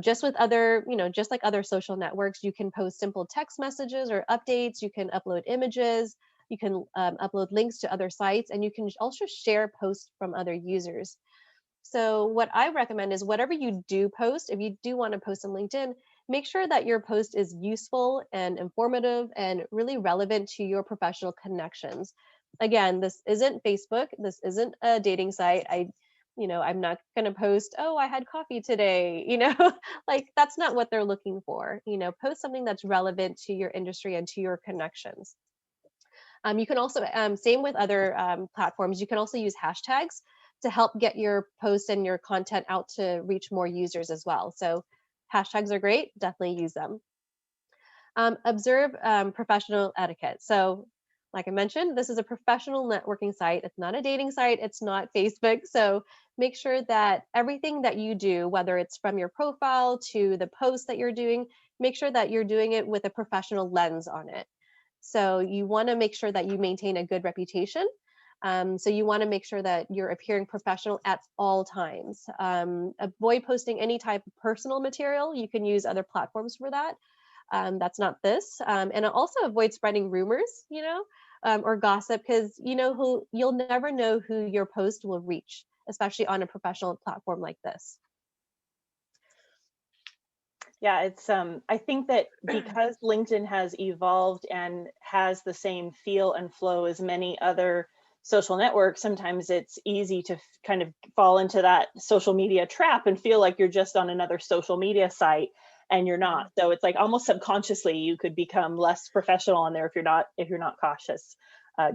Just with other, just like other social networks, you can post simple text messages or updates. You can upload images. You can upload links to other sites, and you can also share posts from other users. So what I recommend is whatever you do post, if you do want to post on LinkedIn, make sure that your post is useful and informative and really relevant to your professional connections. Again, this isn't Facebook. This isn't a dating site. I'm not going to post, oh, I had coffee today, like that's not what they're looking for. Post something that's relevant to your industry and to your connections. You can also, same with other platforms, you can also use hashtags to help get your posts and your content out to reach more users as well. So hashtags are great, definitely use them. Observe professional etiquette. So like I mentioned, this is a professional networking site. It's not a dating site. It's not Facebook. So make sure that everything that you do, whether it's from your profile to the post that you're doing, make sure that you're doing it with a professional lens on it. So you want to make sure that you maintain a good reputation. So you want to make sure that you're appearing professional at all times. Avoid posting any type of personal material. You can use other platforms for that. That's not this. And also avoid spreading rumors, or gossip, because you'll never know who your post will reach, especially on a professional platform like this. Yeah, it's I think that because LinkedIn has evolved and has the same feel and flow as many other social networks, sometimes it's easy to kind of fall into that social media trap and feel like you're just on another social media site, and you're not. So it's like almost subconsciously you could become less professional on there if you're not cautious.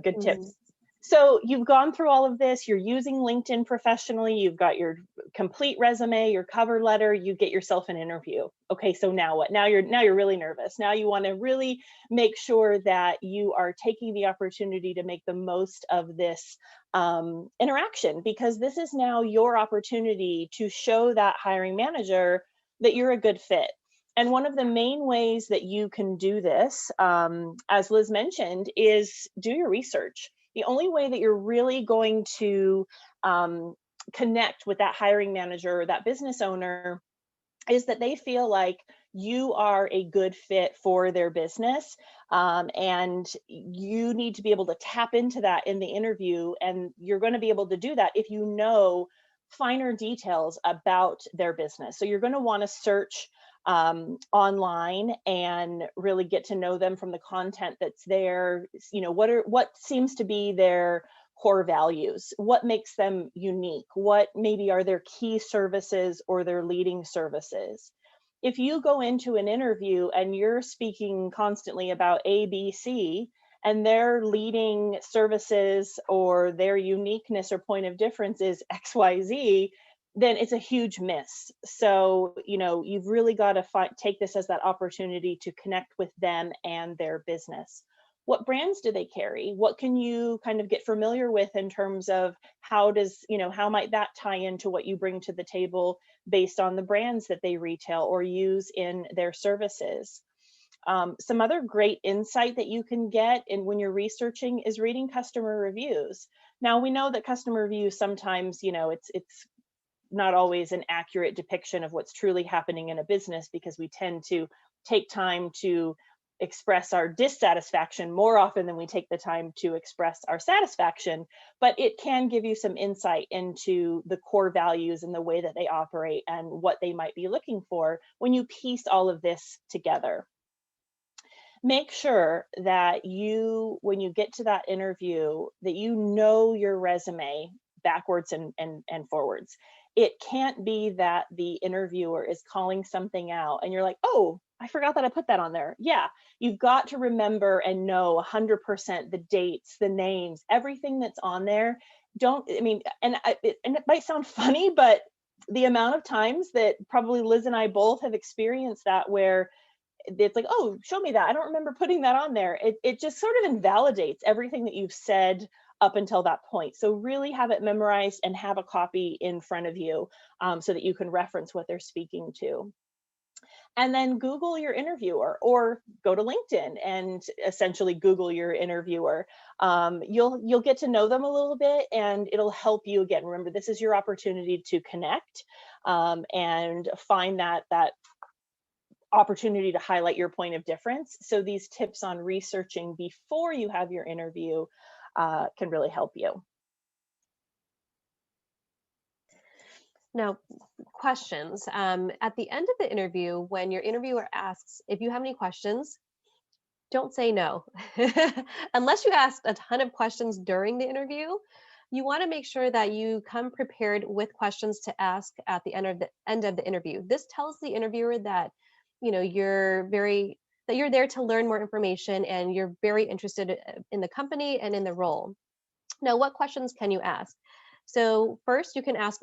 Good tips. So you've gone through all of this, you're using LinkedIn professionally, you've got your complete resume, your cover letter, you get yourself an interview. Okay, so now what? Now you're really nervous. Now you want to really make sure that you are taking the opportunity to make the most of this interaction, because this is now your opportunity to show that hiring manager that you're a good fit. And one of the main ways that you can do this, as Liz mentioned, is do your research. The only way that you're really going to connect with that hiring manager or that business owner is that they feel like you are a good fit for their business. And you need to be able to tap into that in the interview. And you're going to be able to do that if you know finer details about their business. So you're going to want to search online and really get to know them from the content that's there. You know, what seems to be their core values, what makes them unique, what maybe are their key services or their leading services. If you go into an interview and you're speaking constantly about A, B, C, and their leading services or their uniqueness or point of difference is X, Y, Z, then it's a huge miss. So, you know, you've really got to take this as that opportunity to connect with them and their business. What brands do they carry? What can you kind of get familiar with in terms of how might that tie into what you bring to the table based on the brands that they retail or use in their services? Some other great insight that you can get when you're researching is reading customer reviews. Now, we know that customer reviews sometimes, it's not always an accurate depiction of what's truly happening in a business, because we tend to take time to express our dissatisfaction more often than we take the time to express our satisfaction. But it can give you some insight into the core values and the way that they operate and what they might be looking for when you piece all of this together. Make sure that when you get to that interview, that you know your resume backwards and forwards. It can't be that the interviewer is calling something out and you're like, oh, I forgot that I put that on there. Yeah, you've got to remember and know 100% the dates, the names, everything that's on there. And it might sound funny, but the amount of times that probably Liz and I both have experienced that, where it's like, oh, show me that. I don't remember putting that on there. It just sort of invalidates everything that you've said up until that point. So really have it memorized and have a copy in front of you, so that you can reference what they're speaking to. And then Google your interviewer, or go to LinkedIn and essentially Google your interviewer. You'll get to know them a little bit, and it'll help you. Again, remember, this is your opportunity to connect and find that opportunity to highlight your point of difference. So these tips on researching before you have your interview can really help you. Now, questions. At the end of the interview, when your interviewer asks if you have any questions, don't say no. Unless you asked a ton of questions during the interview, you want to make sure that you come prepared with questions to ask at the end of the interview. This tells the interviewer that you're there to learn more information and you're very interested in the company and in the role. Now, what questions can you ask? So first, you can ask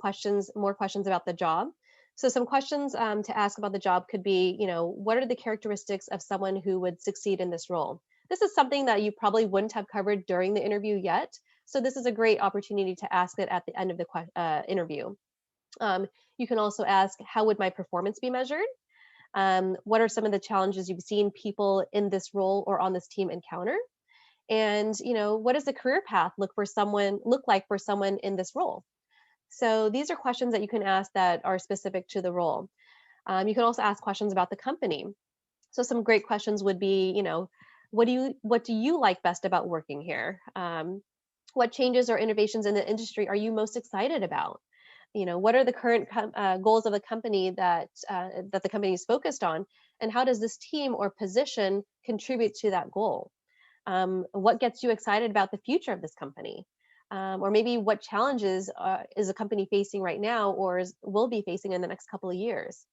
more questions about the job. So some questions to ask about the job could be, what are the characteristics of someone who would succeed in this role? This is something that you probably wouldn't have covered during the interview yet. So this is a great opportunity to ask it at the end of the interview. You can also ask, how would my performance be measured? What are some of the challenges you've seen people in this role or on this team encounter? And what does the career path look like for someone in this role? So these are questions that you can ask that are specific to the role. You can also ask questions about the company. So some great questions would be, what do you like best about working here? What changes or innovations in the industry are you most excited about? What are the current goals of the company that the company is focused on, and how does this team or position contribute to that goal? What gets you excited about the future of this company? Or maybe what challenges is the company facing right now or will be facing in the next couple of years?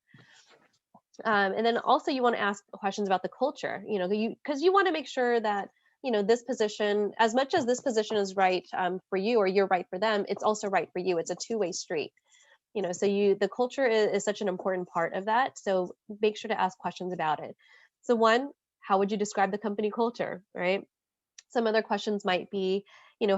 And then also you want to ask questions about the culture, because you want to make sure that this position, as much as this position is right for you, or you're right for them, it's also right for you. It's a two-way street. So the culture is such an important part of that. So make sure to ask questions about it. So one, how would you describe the company culture, right? Some other questions might be,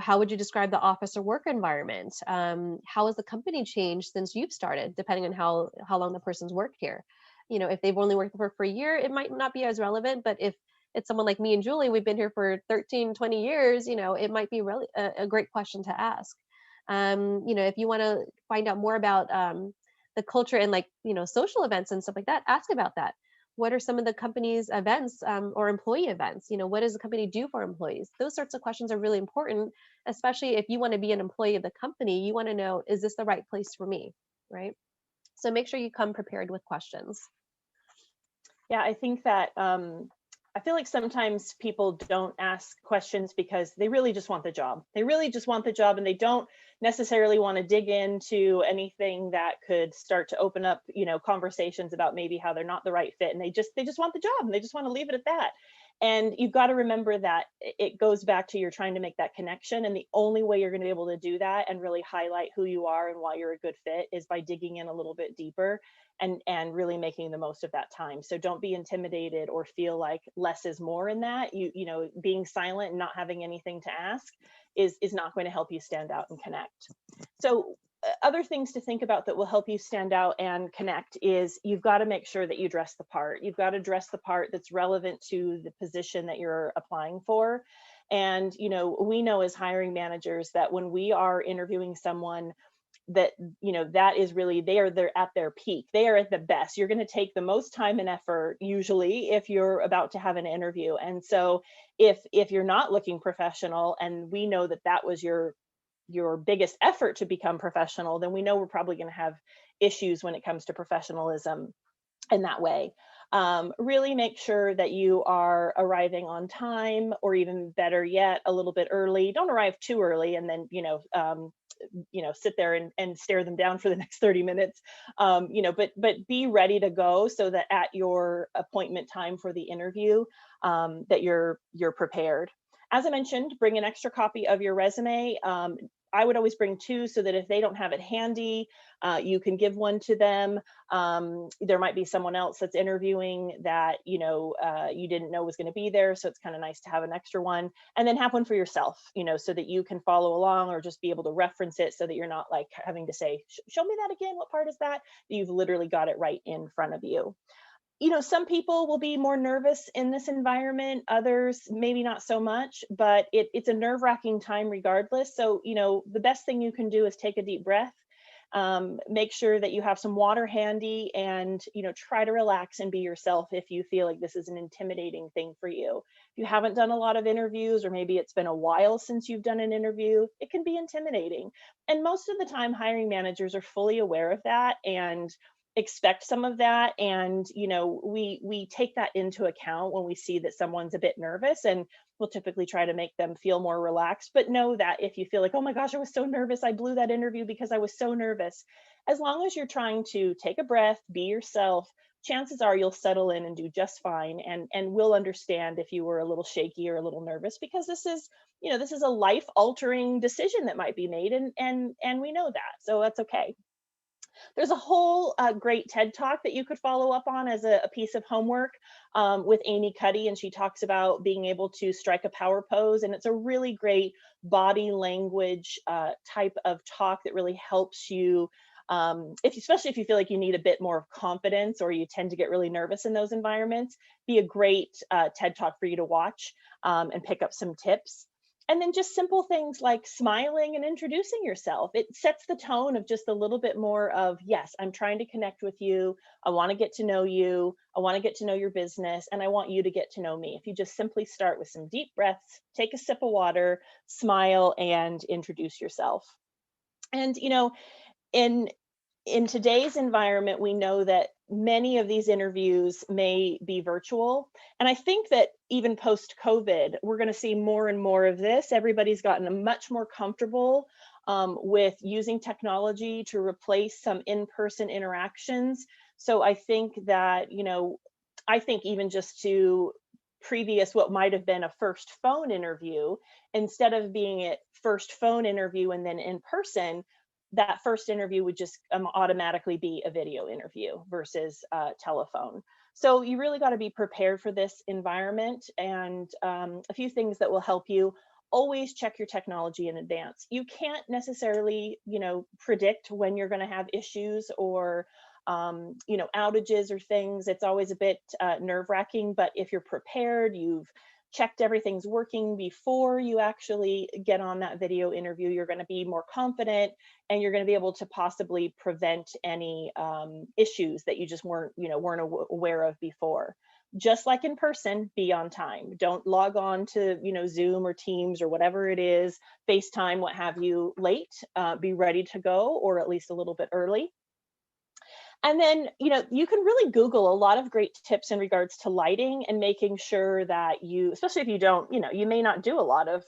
how would you describe the office or work environment? How has the company changed since you've started, depending on how long the person's worked here? If they've only worked for a year, it might not be as relevant, but if it's someone like me and Julie, we've been here for 13, 20 years, it might be really a great question to ask. If you want to find out more about the culture and like, social events and stuff like that, ask about that. What are some of the company's events or employee events? What does the company do for employees? Those sorts of questions are really important, especially if you want to be an employee of the company. You want to know, is this the right place for me? Right. So make sure you come prepared with questions. Yeah, I think that I feel like sometimes people don't ask questions because they really just want the job. They really just want the job, and they don't necessarily want to dig into anything that could start to open up, conversations about maybe how they're not the right fit, and they just want the job, and they just want to leave it at that. And you've got to remember that it goes back to you're trying to make that connection, and the only way you're going to be able to do that and really highlight who you are and why you're a good fit is by digging in a little bit deeper and really making the most of that time. So don't be intimidated or feel like less is more in that. Being silent and not having anything to ask is not going to help you stand out and connect. So other things to think about that will help you stand out and connect is you've got to make sure that you dress the part. You've got to dress the part that's relevant to the position that you're applying for. And, we know as hiring managers that when we are interviewing someone, that that is really they're at their peak, they are at the best. You're going to take the most time and effort usually if you're about to have an interview. And so if you're not looking professional, and we know that that was your biggest effort to become professional, then we know we're probably going to have issues when it comes to professionalism in that way. Really make sure that you are arriving on time, or even better yet, a little bit early. Don't arrive too early and then sit there and stare them down for the next 30 minutes. But be ready to go so that at your appointment time for the interview, that you're prepared. As I mentioned, bring an extra copy of your resume. I would always bring two so that if they don't have it handy, you can give one to them. There might be someone else that's interviewing that you didn't know was going to be there, so it's kind of nice to have an extra one. And then have one for yourself, so that you can follow along or just be able to reference it, so that you're not like having to say, show me that again, what part is that? You've literally got it right in front of you. Some people will be more nervous in this environment, others maybe not so much, but it's a nerve-wracking time regardless. So, the best thing you can do is take a deep breath, make sure that you have some water handy, and, try to relax and be yourself if you feel like this is an intimidating thing for you. If you haven't done a lot of interviews, or maybe it's been a while since you've done an interview, it can be intimidating. And most of the time, hiring managers are fully aware of that and expect some of that. And we take that into account when we see that someone's a bit nervous, and we'll typically try to make them feel more relaxed. But know that if you feel like, oh my gosh, I was so nervous, I blew that interview because I was so nervous, as long as you're trying to take a breath, be yourself, chances are you'll settle in and do just fine. And we'll understand if you were a little shaky or a little nervous, because this is a life altering decision that might be made, and we know that, so that's okay. There's a whole great TED Talk that you could follow up on as a piece of homework, with Amy Cuddy, and she talks about being able to strike a power pose, and it's a really great body language type of talk that really helps you, especially if you feel like you need a bit more confidence, or you tend to get really nervous in those environments. Be a great TED Talk for you to watch, and pick up some tips. And then just simple things like smiling and introducing yourself. It sets the tone of just a little bit more of, yes, I'm trying to connect with you. I want to get to know you. I want to get to know your business, and I want you to get to know me. If you just simply start with some deep breaths, take a sip of water, smile, and introduce yourself. And, in today's environment, we know that many of these interviews may be virtual. And I think that even post COVID, we're going to see more and more of this. Everybody's gotten much more comfortable with using technology to replace some in-person interactions. So I think that, I think even just to previous, what might have been a first phone interview, instead of being a first phone interview and then in person, that first interview would just automatically be a video interview versus telephone. So you really got to be prepared for this environment, and a few things that will help you. Always check your technology in advance. You can't necessarily, predict when you're going to have issues or outages or things. It's always a bit nerve-wracking, but if you're prepared, you've checked everything's working before you actually get on that video interview, you're going to be more confident, and you're going to be able to possibly prevent any issues that you just weren't aware of before. Just like in person, be on time. Don't log on to Zoom or Teams or whatever it is, FaceTime, what have you, late. Be ready to go, or at least a little bit early. And then, you can really Google a lot of great tips in regards to lighting and making sure that you, especially if you don't, you may not do a lot of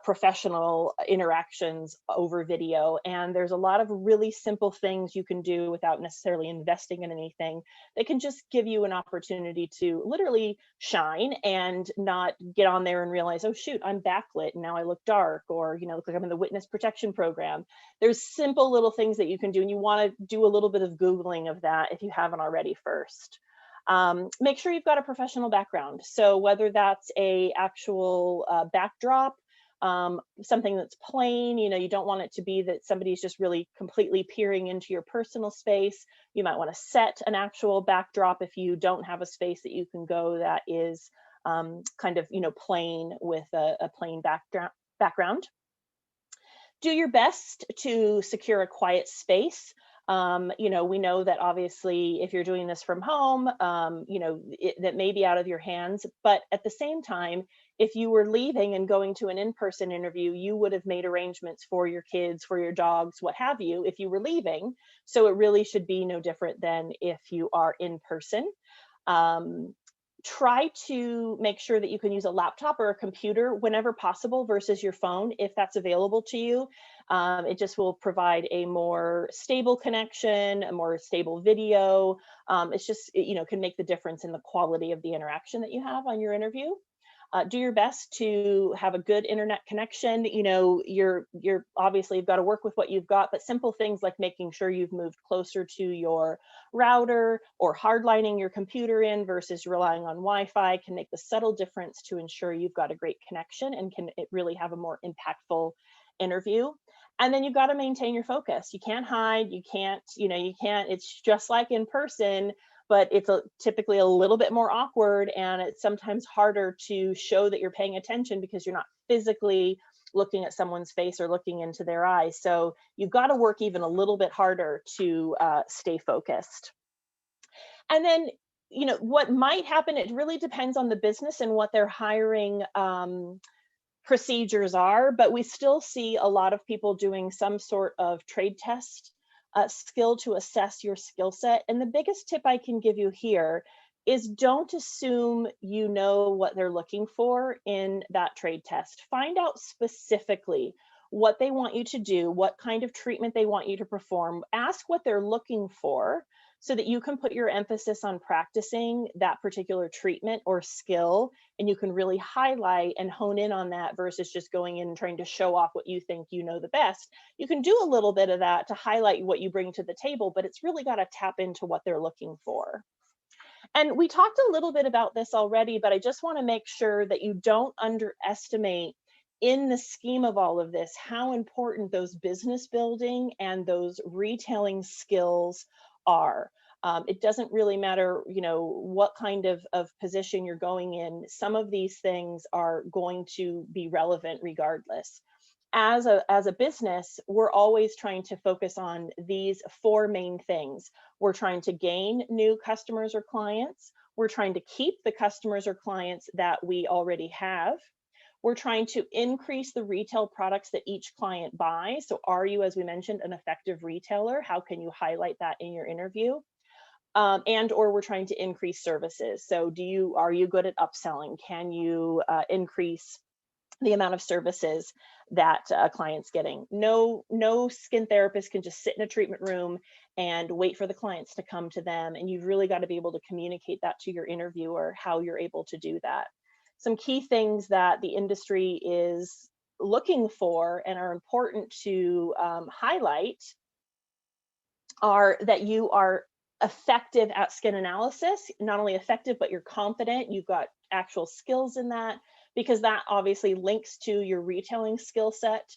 professional interactions over video. And there's a lot of really simple things you can do without necessarily investing in anything that can just give you an opportunity to literally shine and not get on there and realize, oh, shoot, I'm backlit and now I look dark, or, look like I'm in the witness protection program. There's simple little things that you can do, and you want to do a little bit of Googling of that if you haven't already first. Make sure you've got a professional background. So whether that's a actual backdrop, something that's plain, you don't want it to be that somebody's just really completely peering into your personal space. You might want to set an actual backdrop if you don't have a space that you can go that is kind of, plain with a plain background. Do your best to secure a quiet space. We know that obviously if you're doing this from home, that may be out of your hands, but at the same time, if you were leaving and going to an in-person interview, you would have made arrangements for your kids, for your dogs, what have you, if you were leaving. So it really should be no different than if you are in person. Try to make sure that you can use a laptop or a computer whenever possible versus your phone, if that's available to you. It just will provide a more stable connection, a more stable video. It's just, can make the difference in the quality of the interaction that you have on your interview. Do your best to have a good internet connection. You're obviously, you've got to work with what you've got, but simple things like making sure you've moved closer to your router or hardlining your computer in versus relying on Wi-Fi can make the subtle difference to ensure you've got a great connection and can it really have a more impactful interview. And then you've got to maintain your focus. You can't hide, you can't, it's just like in person, but it's typically a little bit more awkward, and it's sometimes harder to show that you're paying attention because you're not physically looking at someone's face or looking into their eyes. So you've got to work even a little bit harder to stay focused. And then, what might happen, it really depends on the business and what their hiring procedures are, but we still see a lot of people doing some sort of trade test skill to assess your skill set. And the biggest tip I can give you here is don't assume you know what they're looking for in that trade test. Find out specifically what they want you to do, what kind of treatment they want you to perform. Ask what they're looking for so that you can put your emphasis on practicing that particular treatment or skill, and you can really highlight and hone in on that versus just going in and trying to show off what you think you know the best. You can do a little bit of that to highlight what you bring to the table, but it's really got to tap into what they're looking for. And we talked a little bit about this already, but I just want to make sure that you don't underestimate, in the scheme of all of this, how important those business building and those retailing skills are. It doesn't really matter, what kind of position you're going in. Some of these things are going to be relevant regardless. As a business, we're always trying to focus on these four main things. We're trying to gain new customers or clients. We're trying to keep the customers or clients that we already have. We're trying to increase the retail products that each client buys. So are you, as we mentioned, an effective retailer? How can you highlight that in your interview? Or we're trying to increase services. So are you good at upselling? Can you increase the amount of services that a client's getting. No skin therapist can just sit in a treatment room and wait for the clients to come to them. And you've really got to be able to communicate that to your interviewer, how you're able to do that. Some key things that the industry is looking for and are important to highlight are that you are effective at skin analysis, not only effective, but you're confident, you've got actual skills in that, because that obviously links to your retailing skill set.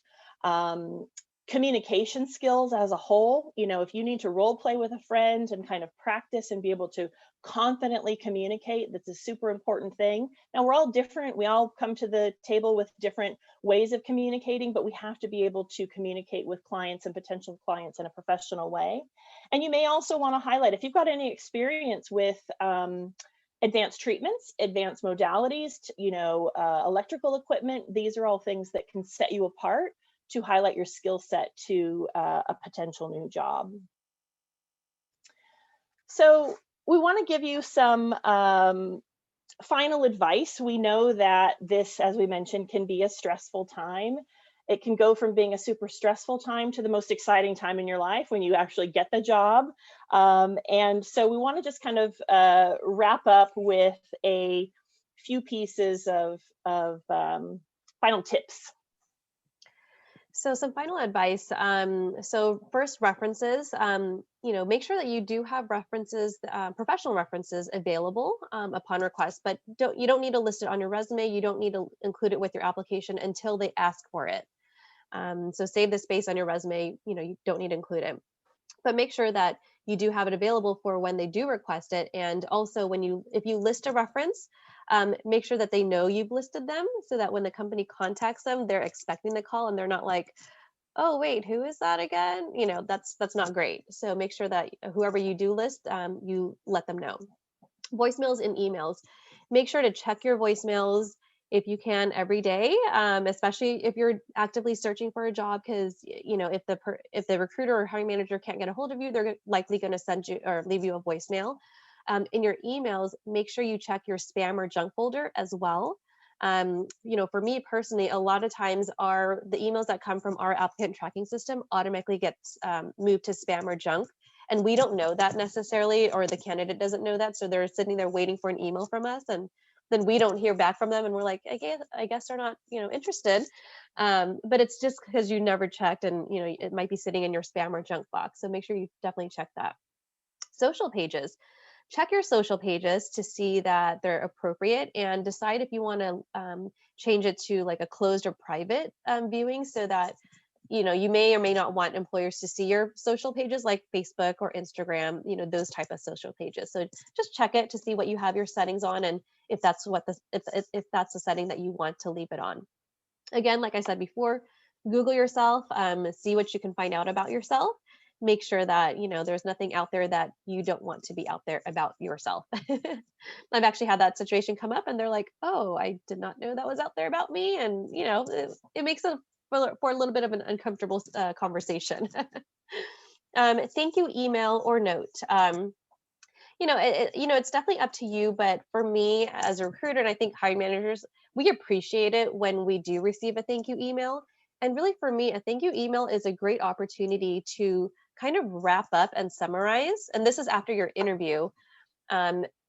Communication skills as a whole, if you need to role play with a friend and kind of practice and be able to confidently communicate, that's a super important thing. Now, we're all different. We all come to the table with different ways of communicating, but we have to be able to communicate with clients and potential clients in a professional way. And you may also want to highlight, if you've got any experience with advanced treatments, advanced modalities, electrical equipment, these are all things that can set you apart to highlight your skill set to a potential new job. So we want to give you some final advice. We know that this, as we mentioned, can be a stressful time. It can go from being a super stressful time to the most exciting time in your life when you actually get the job. And so we want to just kind of wrap up with a few pieces of final tips. So some final advice. So first, references. Make sure that you do have references, professional references available upon request, but you don't need to list it on your resume. You don't need to include it with your application until they ask for it. So save the space on your resume. You don't need to include it, but make sure that you do have it available for when they do request it. And also if you list a reference, make sure that they know you've listed them, so that when the company contacts them, they're expecting the call and they're not like, oh, wait, who is that again? That's not great. So make sure that whoever you do list, you let them know. Voicemails and emails. Make sure to check your voicemails if you can every day, especially if you're actively searching for a job, because if the recruiter or hiring manager can't get a hold of you, they're likely going to send you or leave you a voicemail. In your emails, make sure you check your spam or junk folder as well. For me personally, a lot of times the emails that come from our applicant tracking system automatically gets moved to spam or junk. And we don't know that necessarily, or the candidate doesn't know that. So they're sitting there waiting for an email from us, and then we don't hear back from them. And we're like, I guess they're not, interested. But it's just because you never checked, and, it might be sitting in your spam or junk box. So make sure you definitely check that. Social pages. Check your social pages to see that they're appropriate, and decide if you want to change it to like a closed or private viewing, so that you may or may not want employers to see your social pages, like Facebook or Instagram, those type of social pages. So just check it to see what you have your settings on, and if that's if that's the setting that you want to leave it on. Again, like I said before, Google yourself, see what you can find out about yourself. Make sure that there's nothing out there that you don't want to be out there about yourself. I've actually had that situation come up, and they're like, oh, I did not know that was out there about me. And it makes it for a little bit of an uncomfortable conversation. Thank you email or note. It's definitely up to you, but for me as a recruiter, and I think hiring managers, we appreciate it when we do receive a thank you email. And really, for me, a thank you email is a great opportunity to kind of wrap up and summarize. And this is after your interview.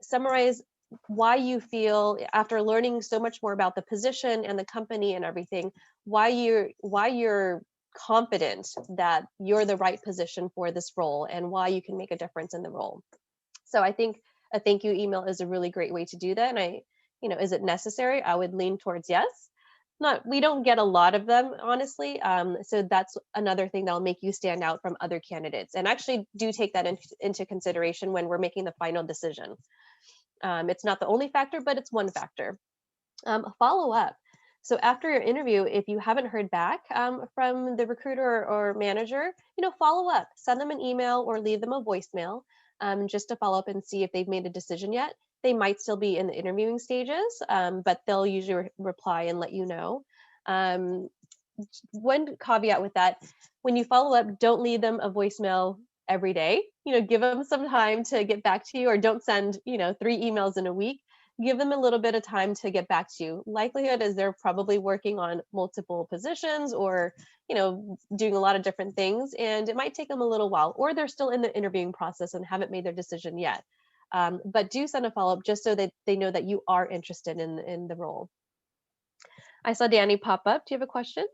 Summarize why you feel, after learning so much more about the position and the company and everything, why you're confident that you're the right position for this role, and why you can make a difference in the role. So I think a thank you email is a really great way to do that. And is it necessary? I would lean towards yes. We don't get a lot of them, honestly. So that's another thing that'll make you stand out from other candidates, and actually do take that into consideration when we're making the final decision. It's not the only factor, but it's one factor. Follow up. So after your interview, if you haven't heard back from the recruiter or manager, follow up, send them an email or leave them a voicemail, just to follow up and see if they've made a decision yet. They might still be in the interviewing stages, but they'll usually reply and let you know. One caveat with that, when you follow up, don't leave them a voicemail every day. Give them some time to get back to you, or don't send 3 emails in a week. give them a little bit of time to get back to you. Likelihood is they're probably working on multiple positions or, doing a lot of different things, and it might take them a little while, or they're still in the interviewing process and haven't made their decision yet. But do send a follow-up just so that they know that you are interested in the role. I saw Danny pop up. Do you have a question?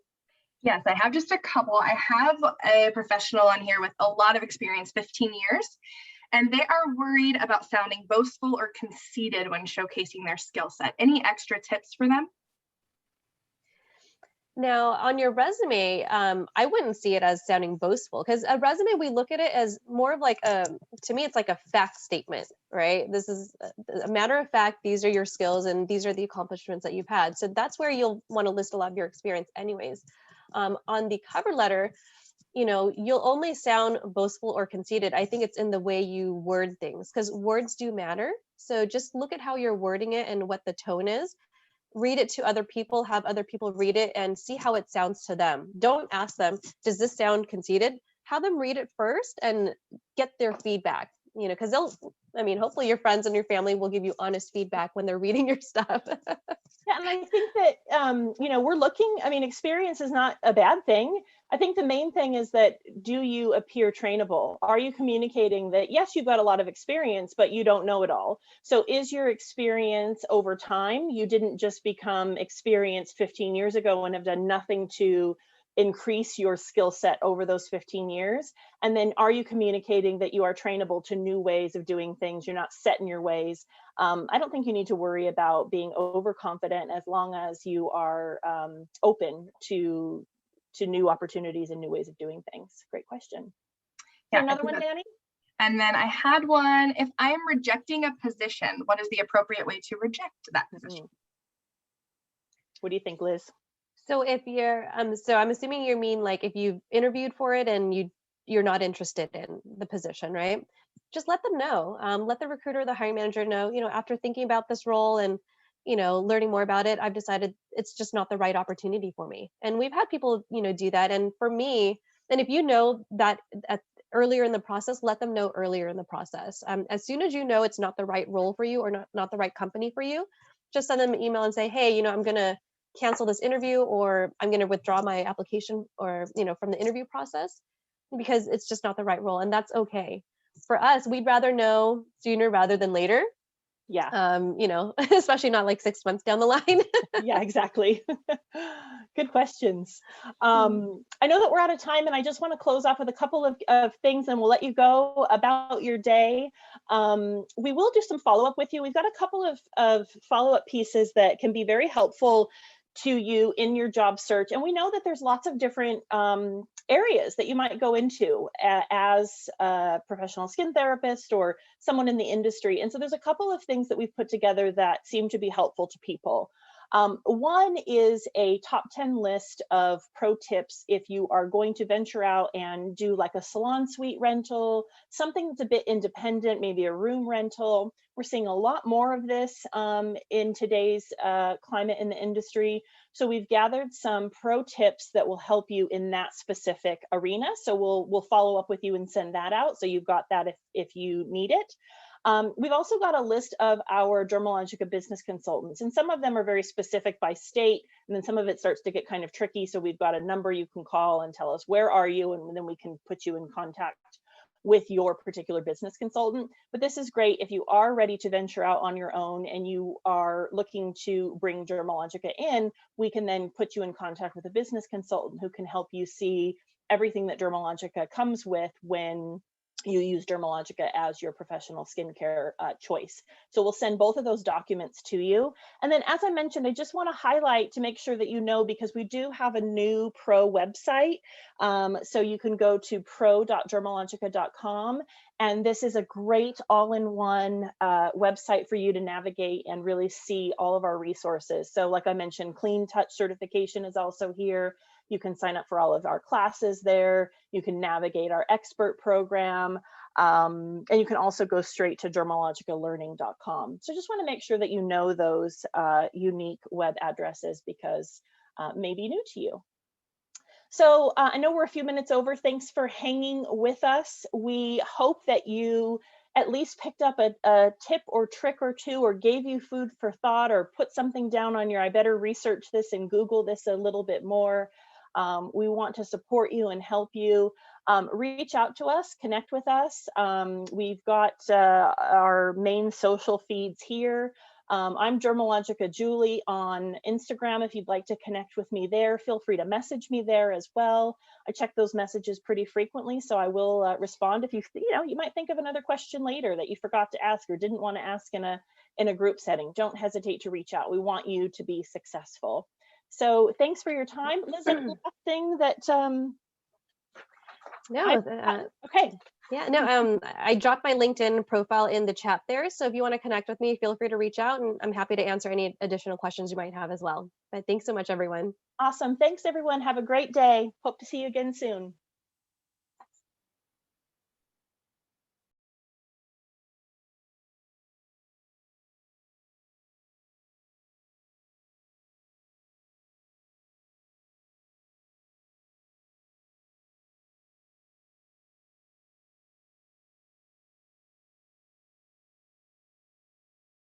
Yes, I have just a couple. I have a professional on here with a lot of experience, 15 years, and they are worried about sounding boastful or conceited when showcasing their skill set. Any extra tips for them? Now, on your resume, I wouldn't see it as sounding boastful, because a resume, we look at it as more of like to me, it's like a fact statement, right? This is a matter of fact. These are your skills and these are the accomplishments that you've had. So that's where you'll want to list a lot of your experience anyways. On the cover letter, you'll only sound boastful or conceited. I think it's in the way you word things, because words do matter. So just look at how you're wording it and what the tone is. Read it to other people, have other people read it, and see how it sounds to them. Don't ask them, does this sound conceited? Have them read it first and get their feedback, because hopefully your friends and your family will give you honest feedback when they're reading your stuff. Yeah, and I think that, we're looking, experience is not a bad thing. I think the main thing is that, do you appear trainable? Are you communicating that, yes, you've got a lot of experience, but you don't know it all? So is your experience over time? You didn't just become experienced 15 years ago and have done nothing to increase your skill set over those 15 years. And then are you communicating that you are trainable to new ways of doing things? You're not set in your ways. I don't think you need to worry about being overconfident, as long as you are open to new opportunities and new ways of doing things. Great question. Yeah, another one, Danny? And then I had one, if I am rejecting a position, what is the appropriate way to reject that position? What do you think, Liz? So if you're, so I'm assuming you mean like if you've interviewed for it and you're not interested in the position, right? Just let them know. Let the recruiter or the hiring manager know, after thinking about this role and, learning more about it, I've decided it's just not the right opportunity for me. And we've had people, do that. And for me, and if you know that earlier in the process, let them know earlier in the process. As soon as you know it's not the right role for you or not the right company for you, just send them an email and say, hey, I'm going to cancel this interview, or I'm going to withdraw my application, or from the interview process, because it's just not the right role. And that's okay. For us, we'd rather know sooner rather than later. Yeah. Especially not like 6 months down the line. Yeah, exactly. Good questions. I know that we're out of time, and I just want to close off with a couple of things, and we'll let you go about your day. We will do some follow-up with you. We've got a couple of follow-up pieces that can be very helpful to you in your job search. And we know that there's lots of different areas that you might go into as a professional skin therapist or someone in the industry. And so there's a couple of things that we've put together that seem to be helpful to people. One is a top 10 list of pro tips if you are going to venture out and do like a salon suite rental, something that's a bit independent, maybe a room rental. We're seeing a lot more of this in today's climate in the industry. So we've gathered some pro tips that will help you in that specific arena. So we'll follow up with you and send that out, so you've got that if you need it. We've also got a list of our Dermalogica business consultants, and some of them are very specific by state, and then some of it starts to get kind of tricky. So we've got a number you can call and tell us, where are you? And then we can put you in contact with your particular business consultant. But this is great if you are ready to venture out on your own and you are looking to bring Dermalogica in. We can then put you in contact with a business consultant who can help you see everything that Dermalogica comes with when you use Dermalogica as your professional skincare choice. So we'll send both of those documents to you. And then, as I mentioned, I just want to highlight to make sure that you know, because we do have a new pro website. So you can go to pro.dermalogica.com. And this is a great all-in-one website for you to navigate and really see all of our resources. So like I mentioned, Clean Touch certification is also here. You can sign up for all of our classes there. You can navigate our expert program. And you can also go straight to dermalogicalearning.com. So just want to make sure that you know those unique web addresses, because may be new to you. So I know we're a few minutes over. Thanks for hanging with us. We hope that you at least picked up a tip or trick or two, or gave you food for thought, or put something down on your, I better research this and Google this a little bit more. We want to support you and help you. Reach out to us, connect with us. We've got our main social feeds here. I'm Dermalogica Julie on Instagram. If you'd like to connect with me there, feel free to message me there as well. I check those messages pretty frequently, so I will respond if you might think of another question later that you forgot to ask or didn't want to ask in a group setting. Don't hesitate to reach out. We want you to be successful. So thanks for your time, Liz. Any last thing that okay. Yeah, no, I dropped my LinkedIn profile in the chat there. So if you want to connect with me, feel free to reach out, and I'm happy to answer any additional questions you might have as well. But thanks so much, everyone. Awesome. Thanks, everyone. Have a great day. Hope to see you again soon.